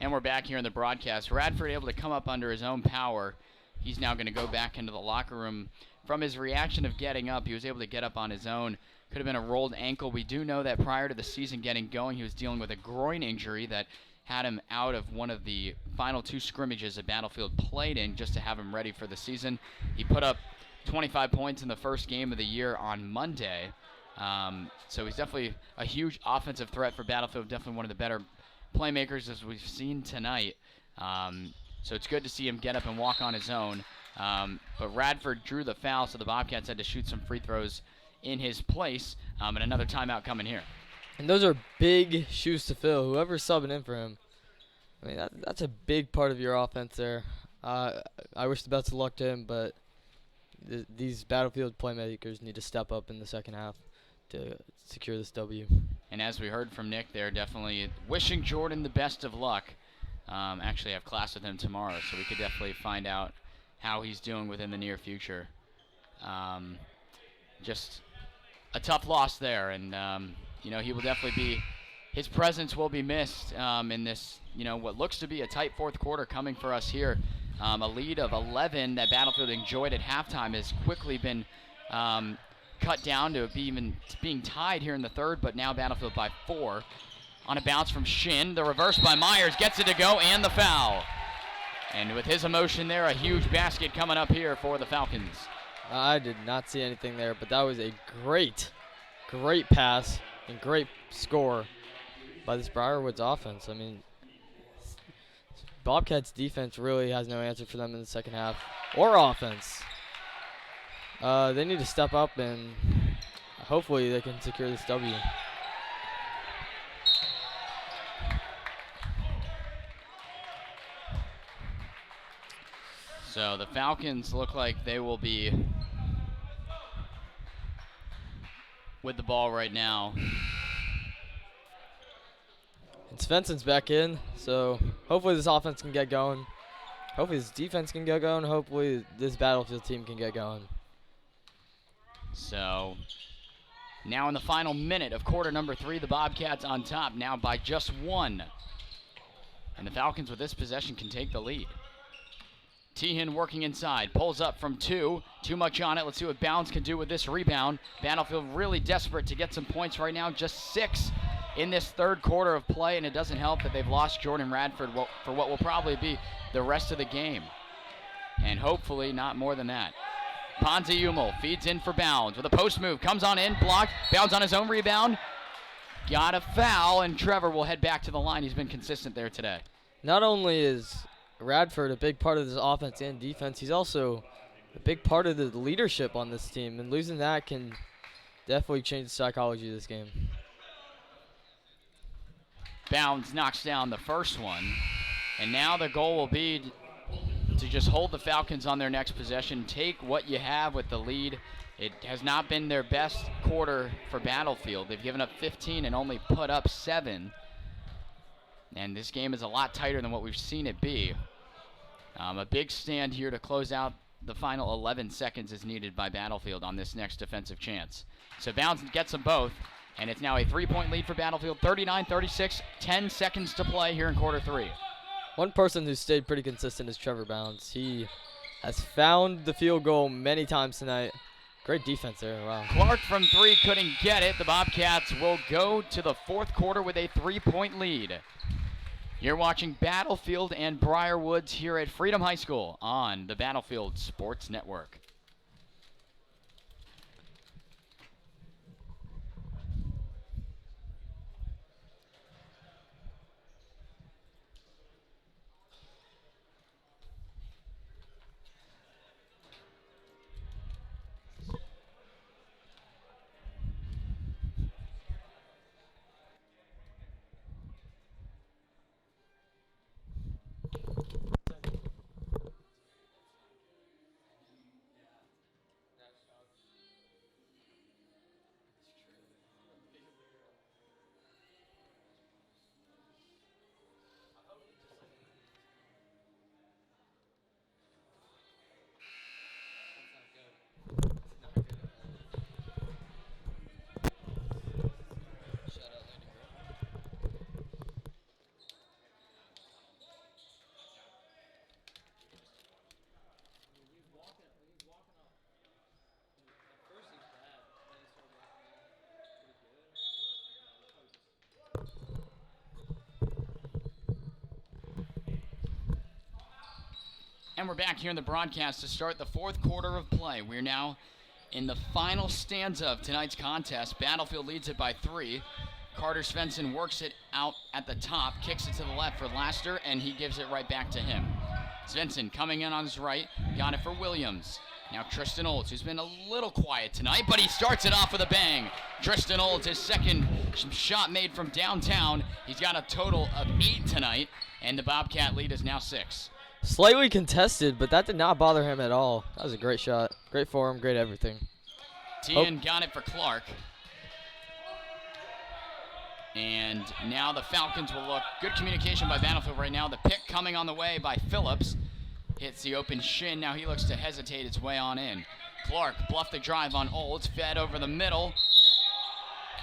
And we're back here in the broadcast. Radford able to come up under his own power. He's now going to go back into the locker room. From his reaction of getting up, he was able to get up on his own. Could have been a rolled ankle. We do know that prior to the season getting going, he was dealing with a groin injury that had him out of one of the final 2 scrimmages that Battlefield played in just to have him ready for the season. He put up 25 points in the first game of the year on Monday. So he's definitely a huge offensive threat for Battlefield, definitely one of the better playmakers as we've seen tonight. So it's good to see him get up and walk on his own. But Radford drew the foul, so the Bobcats had to shoot some free throws in his place, and another timeout coming here. And those are big shoes to fill. Whoever's subbing in for him, I mean, that's a big part of your offense there. I wish the best of luck to him, but these Battlefield playmakers need to step up in the second half to secure this W. And as we heard from Nick there, definitely wishing Jordan the best of luck. Actually, I have class with him tomorrow, so we could definitely find out how he's doing within the near future. Just a tough loss there, and he will definitely be, his presence will be missed in this, what looks to be a tight fourth quarter coming for us here. A lead of 11 that Battlefield enjoyed at halftime has quickly been cut down to being tied here in the third, but now Battlefield by 4. On a bounce from Shin, the reverse by Myers gets it to go, and the foul. And with his emotion there, a huge basket coming up here for the Falcons. I did not see anything there, but that was a great pass and great score by this Briarwoods offense. I mean, Bobcats defense really has no answer for them in the second half, or offense. They need to step up, and hopefully they can secure this W. So the Falcons look like they will be with the ball right now. And Svensson's back in, so hopefully this offense can get going. Hopefully this defense can get going. Hopefully this Battlefield team can get going. So Now in the final minute of quarter number 3, the Bobcats on top now by just 1. And the Falcons with this possession can take the lead. Teehan working inside, pulls up from 2. Too much on it. Let's see what Bounds can do with this rebound. Battlefield really desperate to get some points right now. Just 6 in this third quarter of play, and it doesn't help that they've lost Jordan Radford for what will probably be the rest of the game. And hopefully not more than that. Ponzi Umel feeds in for Bounds with a post move. Comes on in, blocked. Bounds on his own rebound. Got a foul, and Trevor will head back to the line. He's been consistent there today. Not only is Radford a big part of this offense and defense, he's also a big part of the leadership on this team, and losing that can definitely change the psychology of this game. Bounds knocks down the first one, and now the goal will be to just hold the Falcons on their next possession, take what you have with the lead. It has not been their best quarter for Battlefield. They've given up 15 and only put up 7. And this game is a lot tighter than what we've seen it be. A big stand here to close out the final 11 seconds is needed by Battlefield on this next defensive chance. So Bounds gets them both, and it's now a 3-point lead for Battlefield, 39-36, 10 seconds to play here in quarter 3. One person who stayed pretty consistent is Trevor Bounds. He has found the field goal many times tonight. Great defense there, wow. Clark from 3 couldn't get it. The Bobcats will go to the fourth quarter with a 3-point lead. You're watching Battlefield and Briar Woods here at Freedom High School on the Battlefield Sports Network. And we're back here in the broadcast to start the fourth quarter of play. We're now in the final stanza of tonight's contest. Battlefield leads it by 3. Carter Svensson works it out at the top, kicks it to the left for Laster, and he gives it right back to him. Svensson coming in on his right, got it for Williams. Now Tristan Olds, who's been a little quiet tonight, but he starts it off with a bang. Tristan Olds, his second shot made from downtown. He's got a total of 8 tonight, and the Bobcat lead is now 6. Slightly contested, but that did not bother him at all. That was a great shot. Great form, great everything. Tien got it for Clark. And now the Falcons will look. Good communication by Battlefield right now. The pick coming on the way by Phillips. Hits the open shin. Now he looks to hesitate his way on in. Clark bluffed the drive on Olds. Fed over the middle.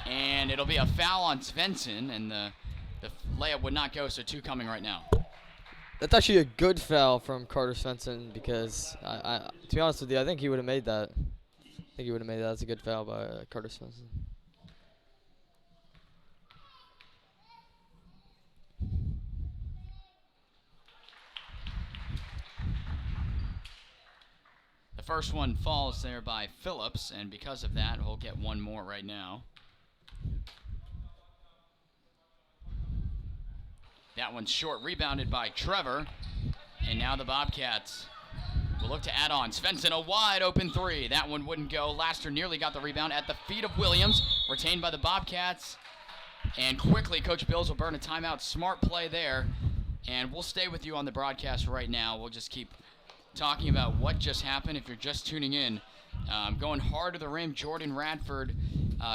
And it'll be a foul on Svensson. And the layup would not go, so 2 coming right now. That's actually a good foul from Carter Svensson because, to be honest with you, I think he would have made that. That's a good foul by Carter Svensson. The first one falls there by Phillips, and because of that, we'll get one more right now. That one's short, rebounded by Trevor. And now the Bobcats will look to add on. Svensson, a wide open 3. That one wouldn't go. Laster nearly got the rebound at the feet of Williams. Retained by the Bobcats. And quickly, Coach Bills will burn a timeout. Smart play there. And we'll stay with you on the broadcast right now. We'll just keep talking about what just happened if you're just tuning in. Going hard to the rim, Jordan Radford,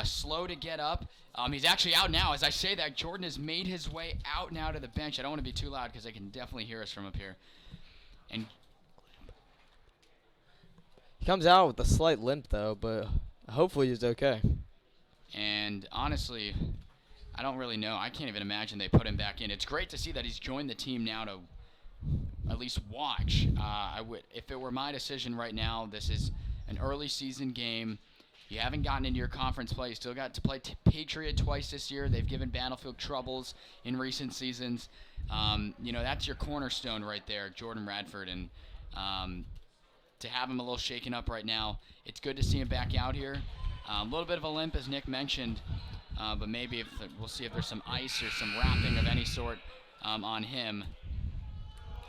slow to get up. He's actually out now. As I say that, Jordan has made his way out now to the bench. I don't want to be too loud because they can definitely hear us from up here. And he comes out with a slight limp, though, but hopefully he's okay. And honestly, I don't really know. I can't even imagine they put him back in. It's great to see that he's joined the team now to at least watch. If it were my decision right now, this is an early season game. You haven't gotten into your conference play. You still got to play Patriot twice this year. They've given Battlefield troubles in recent seasons. That's your cornerstone right there, Jordan Radford. And to have him a little shaken up right now, it's good to see him back out here. A little bit of a limp, as Nick mentioned, but maybe we'll see if there's some ice or some wrapping of any sort on him.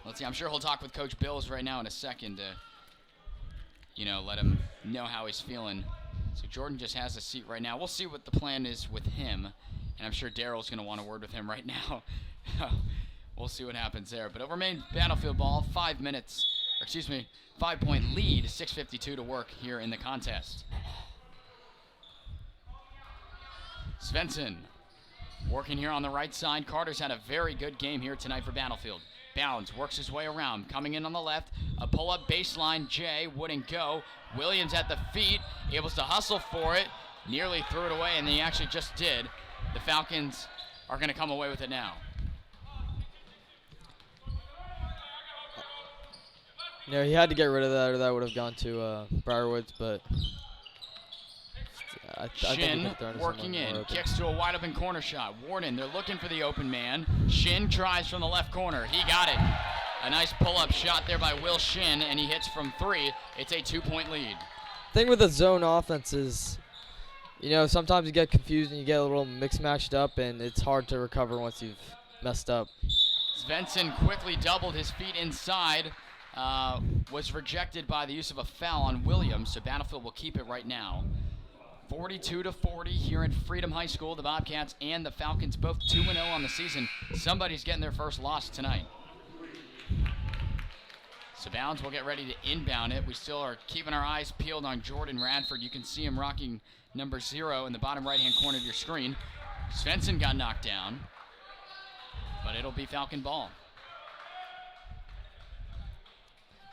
Let's see. I'm sure he'll talk with Coach Bills right now in a second to, let him know how he's feeling. So Jordan just has a seat right now. We'll see what the plan is with him, and I'm sure Daryl's going to want a word with him right now. We'll see what happens there. But it'll remain Battlefield ball. 5 minutes, 5-point lead, 6:52 to work here in the contest. Svensson working here on the right side. Carter's had a very good game here tonight for Battlefield. Bounds, works his way around, coming in on the left, a pull-up baseline, Jay wouldn't go. Williams at the feet, able to hustle for it, nearly threw it away, and he actually just did. The Falcons are going to come away with it now. He had to get rid of that, or that would have gone to Briarwoods, but I think he Shin could've thrown it working somewhere in, more open. kicks to a wide open corner shot. Warden, they're looking for the open man. Shin tries from the left corner. He got it. A nice pull-up shot there by Will Shin, and he hits from 3. It's a 2-point lead. Thing with the zone offense is, sometimes you get confused and you get a little mixed-matched up, and it's hard to recover once you've messed up. Svensson quickly doubled his feet inside. Was rejected by the use of a foul on Williams, so Battlefield will keep it right now. 42-40 here at Freedom High School. The Bobcats and the Falcons both 2-0 on the season. Somebody's getting their first loss tonight. So Bounds will get ready to inbound it. We still are keeping our eyes peeled on Jordan Radford. You can see him rocking number 0 in the bottom right-hand corner of your screen. Svensson got knocked down, but it'll be Falcon ball.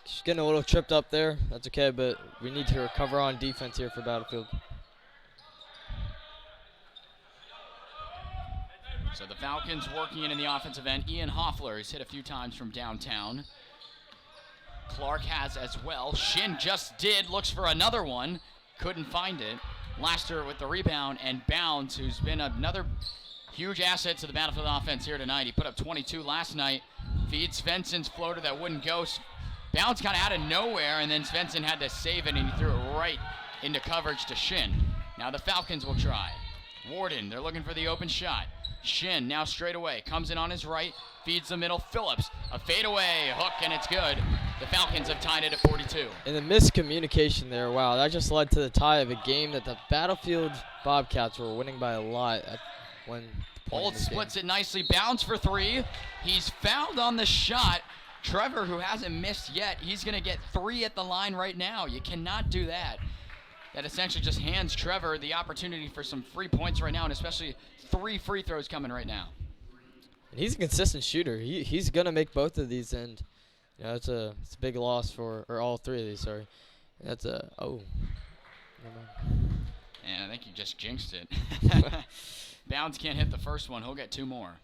She's getting a little tripped up there. That's okay, but we need to recover on defense here for Battlefield. So the Falcons working in the offensive end. Ian Hoffler has hit a few times from downtown. Clark has as well. Shin just did. Looks for another one. Couldn't find it. Laster with the rebound, and Bounds, who's been another huge asset to the Battlefield offense here tonight. He put up 22 last night. Feeds Svensson's floater that wouldn't go. Bounds kind of out of nowhere, and then Svensson had to save it, and he threw it right into coverage to Shin. Now the Falcons will try. Warden, they're looking for the open shot. Shin now straight away, comes in on his right, feeds the middle. Phillips, a fadeaway hook, and it's good. The Falcons have tied it at 42. And the miscommunication there, wow, that just led to the tie of a game that the Battlefield Bobcats were winning by a lot when the point Old in this splits game. it nicely. Bounds for 3. He's fouled on the shot. Trevor, who hasn't missed yet, he's going to get 3 at the line right now. You cannot do that. That essentially just hands Trevor the opportunity for some free points right now, and especially 3 free throws coming right now. And he's a consistent shooter. He's going to make both of these, and it's a big loss for, or all 3 of these, sorry. That's a, oh. Never mind. And I think he just jinxed it. Bounds can't hit the first one. He'll get 2 more.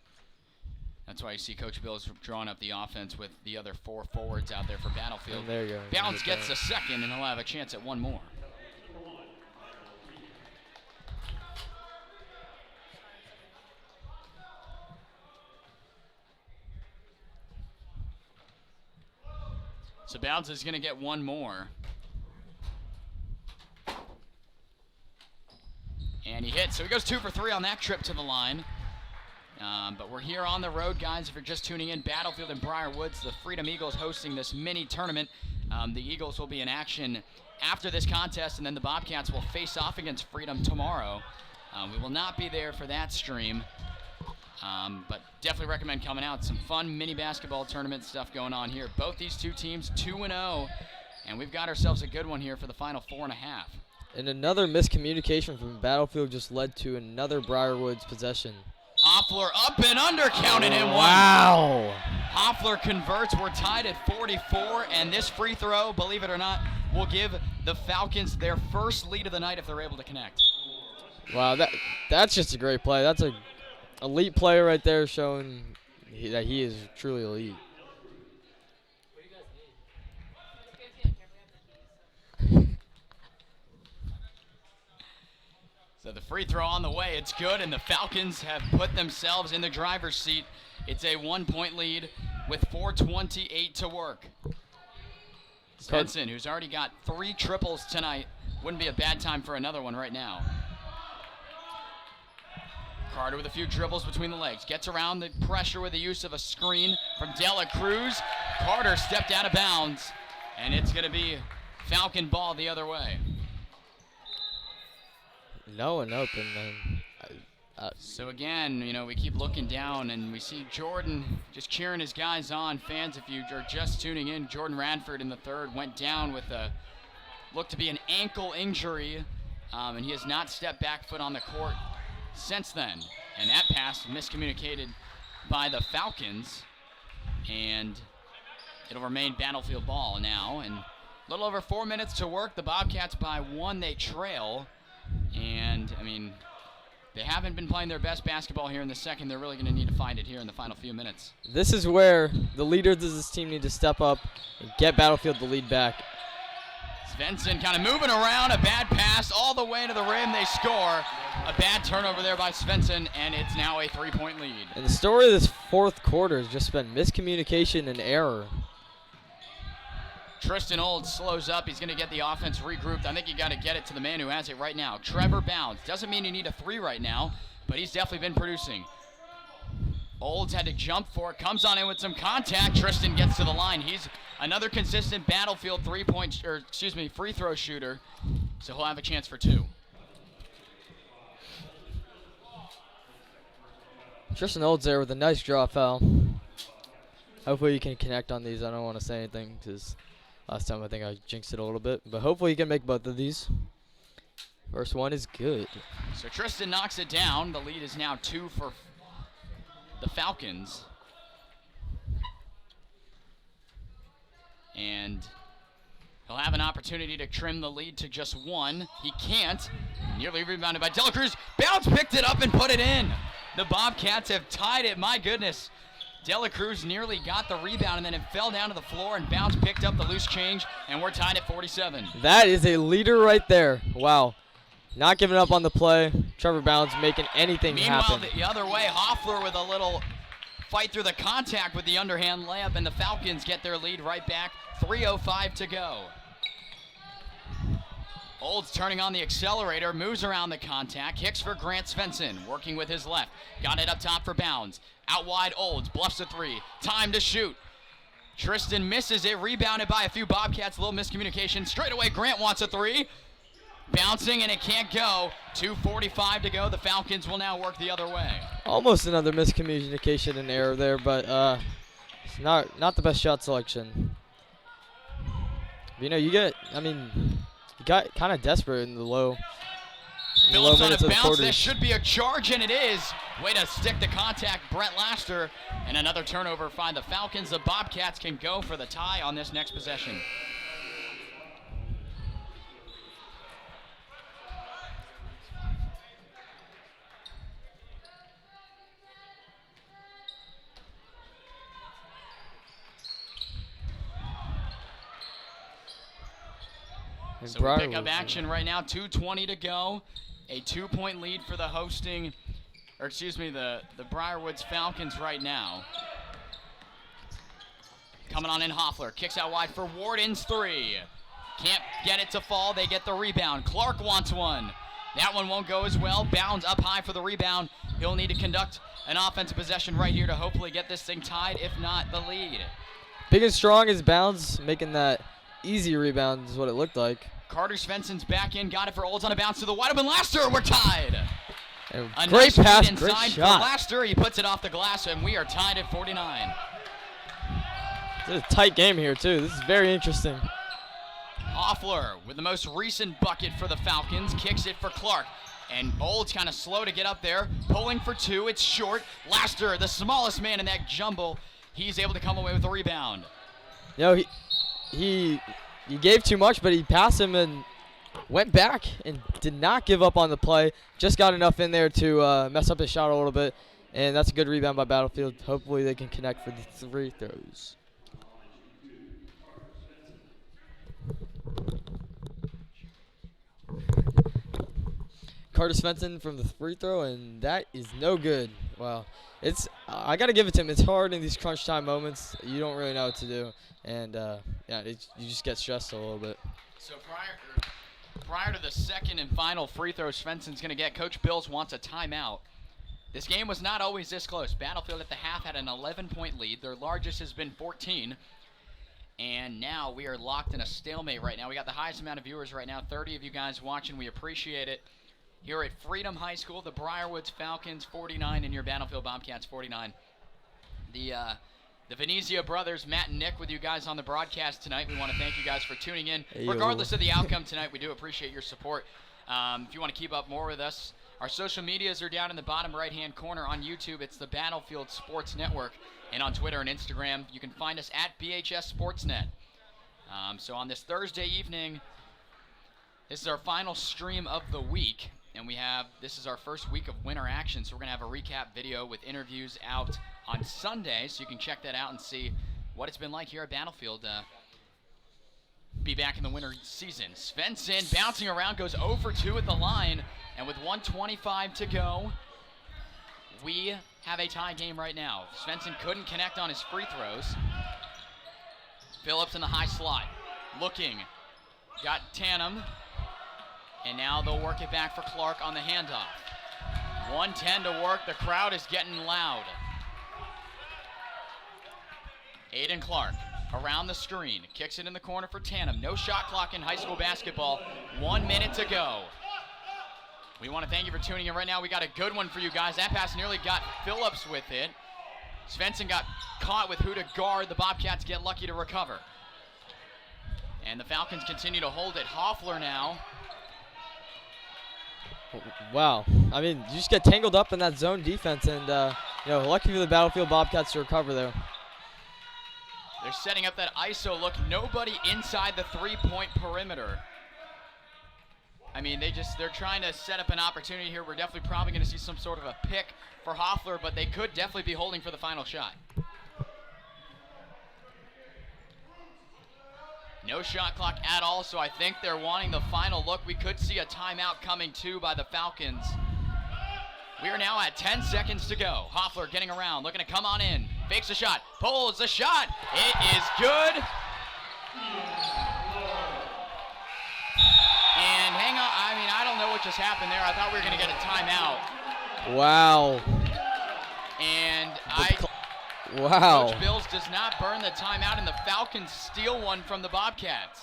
That's why you see Coach Bills drawing up the offense with the other 4 forwards out there for Battlefield. And there you go. Bounds gets the second, and he'll have a chance at 1 more. So Bounds is going to get 1 more. And he hits. So he goes 2 for 3 on that trip to the line. But we're here on the road, guys. If you're just tuning in, Battlefield in Briar Woods, the Freedom Eagles hosting this mini tournament. The Eagles will be in action after this contest, and then the Bobcats will face off against Freedom tomorrow. We will not be there for that stream, but definitely recommend coming out. Some fun mini basketball tournament stuff going on here. Both these 2 teams 2-0, and we've got ourselves a good one here for the final 4.5. And another miscommunication from Battlefield just led to another Briarwoods possession. Hoffler up and under, counted him. Wow. Hoffler converts. We're tied at 44, and this free throw, believe it or not, will give the Falcons their first lead of the night if they're able to connect. Wow, that's just a great play. That's a elite player right there, showing that he is truly elite. What do you guys need? So the free throw on the way, it's good, and the Falcons have put themselves in the driver's seat. It's a 1-point lead with 4:28 to work. Svensson, who's already got 3 triples tonight, wouldn't be a bad time for another one right now. Carter with a few dribbles between the legs. Gets around the pressure with the use of a screen from Dela Cruz. Carter stepped out of bounds, and it's going to be Falcon ball the other way. No one open, man. So again, we keep looking down, and we see Jordan just cheering his guys on. Fans, if you are just tuning in, Jordan Radford in the third went down with a looked to be an ankle injury, and he has not stepped back foot on the court since then. And that pass miscommunicated by the Falcons, and it'll remain Battlefield ball now. And a little over 4 minutes to work. The Bobcats by 1, they trail. And, they haven't been playing their best basketball here in the second. They're really going to need to find it here in the final few minutes. This is where the leaders of this team need to step up and get Battlefield the lead back. Svensson kind of moving around, a bad pass all the way to the rim. They score. A bad turnover there by Svensson, and it's now a 3-point lead. And the story of this fourth quarter has just been miscommunication and error. Tristan Olds slows up. He's going to get the offense regrouped. I think you got to get it to the man who has it right now. Trevor Bounds. Doesn't mean you need a 3 right now, but he's definitely been producing. Olds had to jump for it. Comes on in with some contact. Tristan gets to the line. He's another consistent Battlefield free throw shooter, so he'll have a chance for 2. Tristan Olds there with a nice draw foul. Hopefully you can connect on these. I don't want to say anything because last time I think I jinxed it a little bit. But hopefully you can make both of these. First one is good. So Tristan knocks it down. The lead is now 2 for the Falcons. And he'll have an opportunity to trim the lead to just 1. He can't. Nearly rebounded by Dela Cruz. Bounce picked it up and put it in. The Bobcats have tied it. My goodness. Dela Cruz nearly got the rebound, and then it fell down to the floor, and Bounce picked up the loose change, and we're tied at 47. That is a leader right there. Wow. Not giving up on the play. Trevor Bounds making anything happen. Meanwhile, the other way, Hoffler with a little fight through the contact with the underhand layup, and the Falcons get their lead right back. 3:05 to go. Olds turning on the accelerator, moves around the contact, kicks for Grant Svensson, working with his left. Got it up top for Bounds. Out wide, Olds bluffs a 3. Time to shoot. Tristan misses it, rebounded by a few Bobcats. A little miscommunication. Straight away, Grant wants a 3. Bouncing, and it can't go. 2:45 to go. The Falcons will now work the other way. Almost another miscommunication and error there, but it's not the best shot selection. You got kind of desperate in the low Phillips on a minutes of the bounce. quarters. That should be a charge, and it is. Way to stick the contact, Brett Laster. And another turnover by the Falcons. The Bobcats can go for the tie on this next possession. So we pick up action right now. 2:20 to go. A 2-point lead for the the Briarwoods Falcons right now. Coming on in, Hoffler kicks out wide for Warden's 3. Can't get it to fall. They get the rebound. Clark wants one. That one won't go as well. Bounds up high for the rebound. He'll need to conduct an offensive possession right here to hopefully get this thing tied, if not the lead. Big and strong is Bounds, making that easy rebound is what it looked like. Carter Svensson's back in, got it for Olds on a bounce to the wide open Laster. We're tied. A Great nice pass, feed great inside for shot. Laster. He puts it off the glass, and we are tied at 49. This is a tight game here, too. This is very interesting. Hoffler with the most recent bucket for the Falcons, kicks it for Clark. And Olds kind of slow to get up there, pulling for 2. It's short. Laster, the smallest man in that jumble, he's able to come away with the rebound. He gave too much, but he passed him, and went back and did not give up on the play. Just got enough in there to mess up his shot a little bit. And that's a good rebound by Battlefield. Hopefully they can connect for the 3 throws. Carter Svensson from the free throw, and that is no good. Wow. I got to give it to him. It's hard in these crunch time moments. You don't really know what to do. And, yeah, you just get stressed a little bit. So prior to the second and final free throw Svensson's going to get, Coach Bills wants a timeout. This game was not always this close. Battlefield at the half had an 11-point lead. Their largest has been 14. And now we are locked in a stalemate right now. We got the highest amount of viewers right now, 30 of you guys watching. We appreciate it. Here at Freedom High School, the Briarwoods Falcons 49 and your Battlefield Bobcats 49. The Venezia brothers, Matt and Nick, with you guys on the broadcast tonight. We want to thank you guys for tuning in. Hey, regardless of the outcome tonight, we do appreciate your support. If you want to keep up more with us, our social medias are down in the bottom right-hand corner. On YouTube, it's the Battlefield Sports Network. And on Twitter and Instagram, you can find us at BHS Sportsnet. So on this Thursday evening, this is our final stream of the week. And this is our first week of winter action, so we're going to have a recap video with interviews out on Sunday, so you can check that out and see what it's been like here at Battlefield. Be back in the winter season. Svensson bouncing around, goes 0 for 2 at the line, and with 1:25 to go, we have a tie game right now. Svensson couldn't connect on his free throws. Phillips in the high slot, looking, got Tannum. And now they'll work it back for Clark on the handoff. 1:10 to work. The crowd is getting loud. Aiden Clark around the screen. Kicks it in the corner for Tannum. No shot clock in high school basketball. 1 minute to go. We want to thank you for tuning in right now. We got a good one for you guys. That pass nearly got Phillips with it. Svensson got caught with who to guard. The Bobcats get lucky to recover. And the Falcons continue to hold it. Hoffler now. Wow. I mean, you just get tangled up in that zone defense, and, lucky for the Battlefield Bobcats to recover there. They're setting up that ISO look. Nobody inside the three-point perimeter. I mean, they're trying to set up an opportunity here. We're definitely probably going to see some sort of a pick for Hoffler, but they could definitely be holding for the final shot. No shot clock at all, so I think they're wanting the final look. We could see a timeout coming too by the Falcons. We are now at 10 seconds to go. Hoffler getting around, looking to come on in. Fakes a shot, pulls the shot. It is good. And hang on, I don't know what just happened there. I thought we were going to get a timeout. Wow. And Wow. Coach Bills does not burn the timeout, and the Falcons steal one from the Bobcats.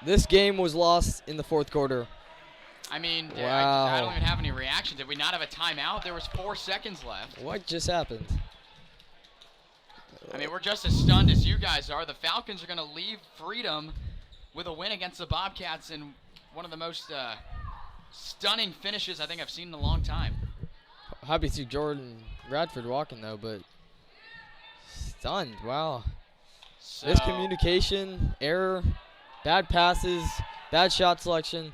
This game was lost in the fourth quarter. I mean, wow. I don't even have any reaction. Did we not have a timeout? There was 4 seconds left. What just happened? I mean, we're just as stunned as you guys are. The Falcons are going to leave Freedom with a win against the Bobcats in one of the most stunning finishes I think I've seen in a long time. Happy to see Jordan Radford walking, though, but stunned. Wow. So, miscommunication, error, bad passes, bad shot selection.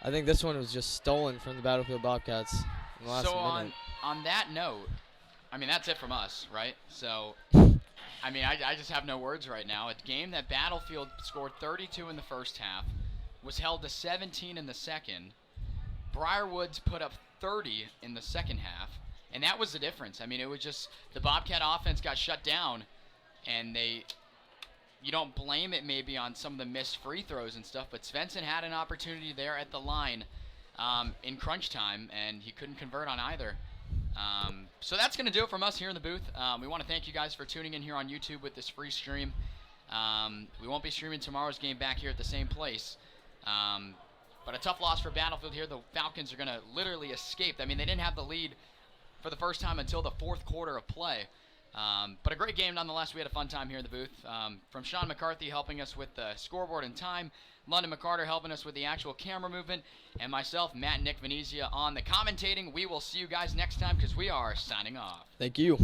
I think this one was just stolen from the Battlefield Bobcats in the last minute. On that note, I mean, that's it from us, right? So, I mean, I just have no words right now. A game that Battlefield scored 32 in the first half, was held to 17 in the second. Briarwoods put up 30 in the second half, and that was the difference. I mean, it was just the Bobcat offense got shut down, and you don't blame it maybe on some of the missed free throws and stuff, but Svensson had an opportunity there at the line in crunch time, and he couldn't convert on either. So that's going to do it from us here in the booth. We want to thank you guys for tuning in here on YouTube with this free stream. We won't be streaming tomorrow's game back here at the same place. But a tough loss for Battlefield here. The Falcons are going to literally escape. I mean, they didn't have the lead for the first time until the fourth quarter of play. But a great game nonetheless. We had a fun time here in the booth. From Sean McCarthy helping us with the scoreboard and time, London McCarter helping us with the actual camera movement, and myself, Matt and Nick Venezia on the commentating. We will see you guys next time because we are signing off. Thank you.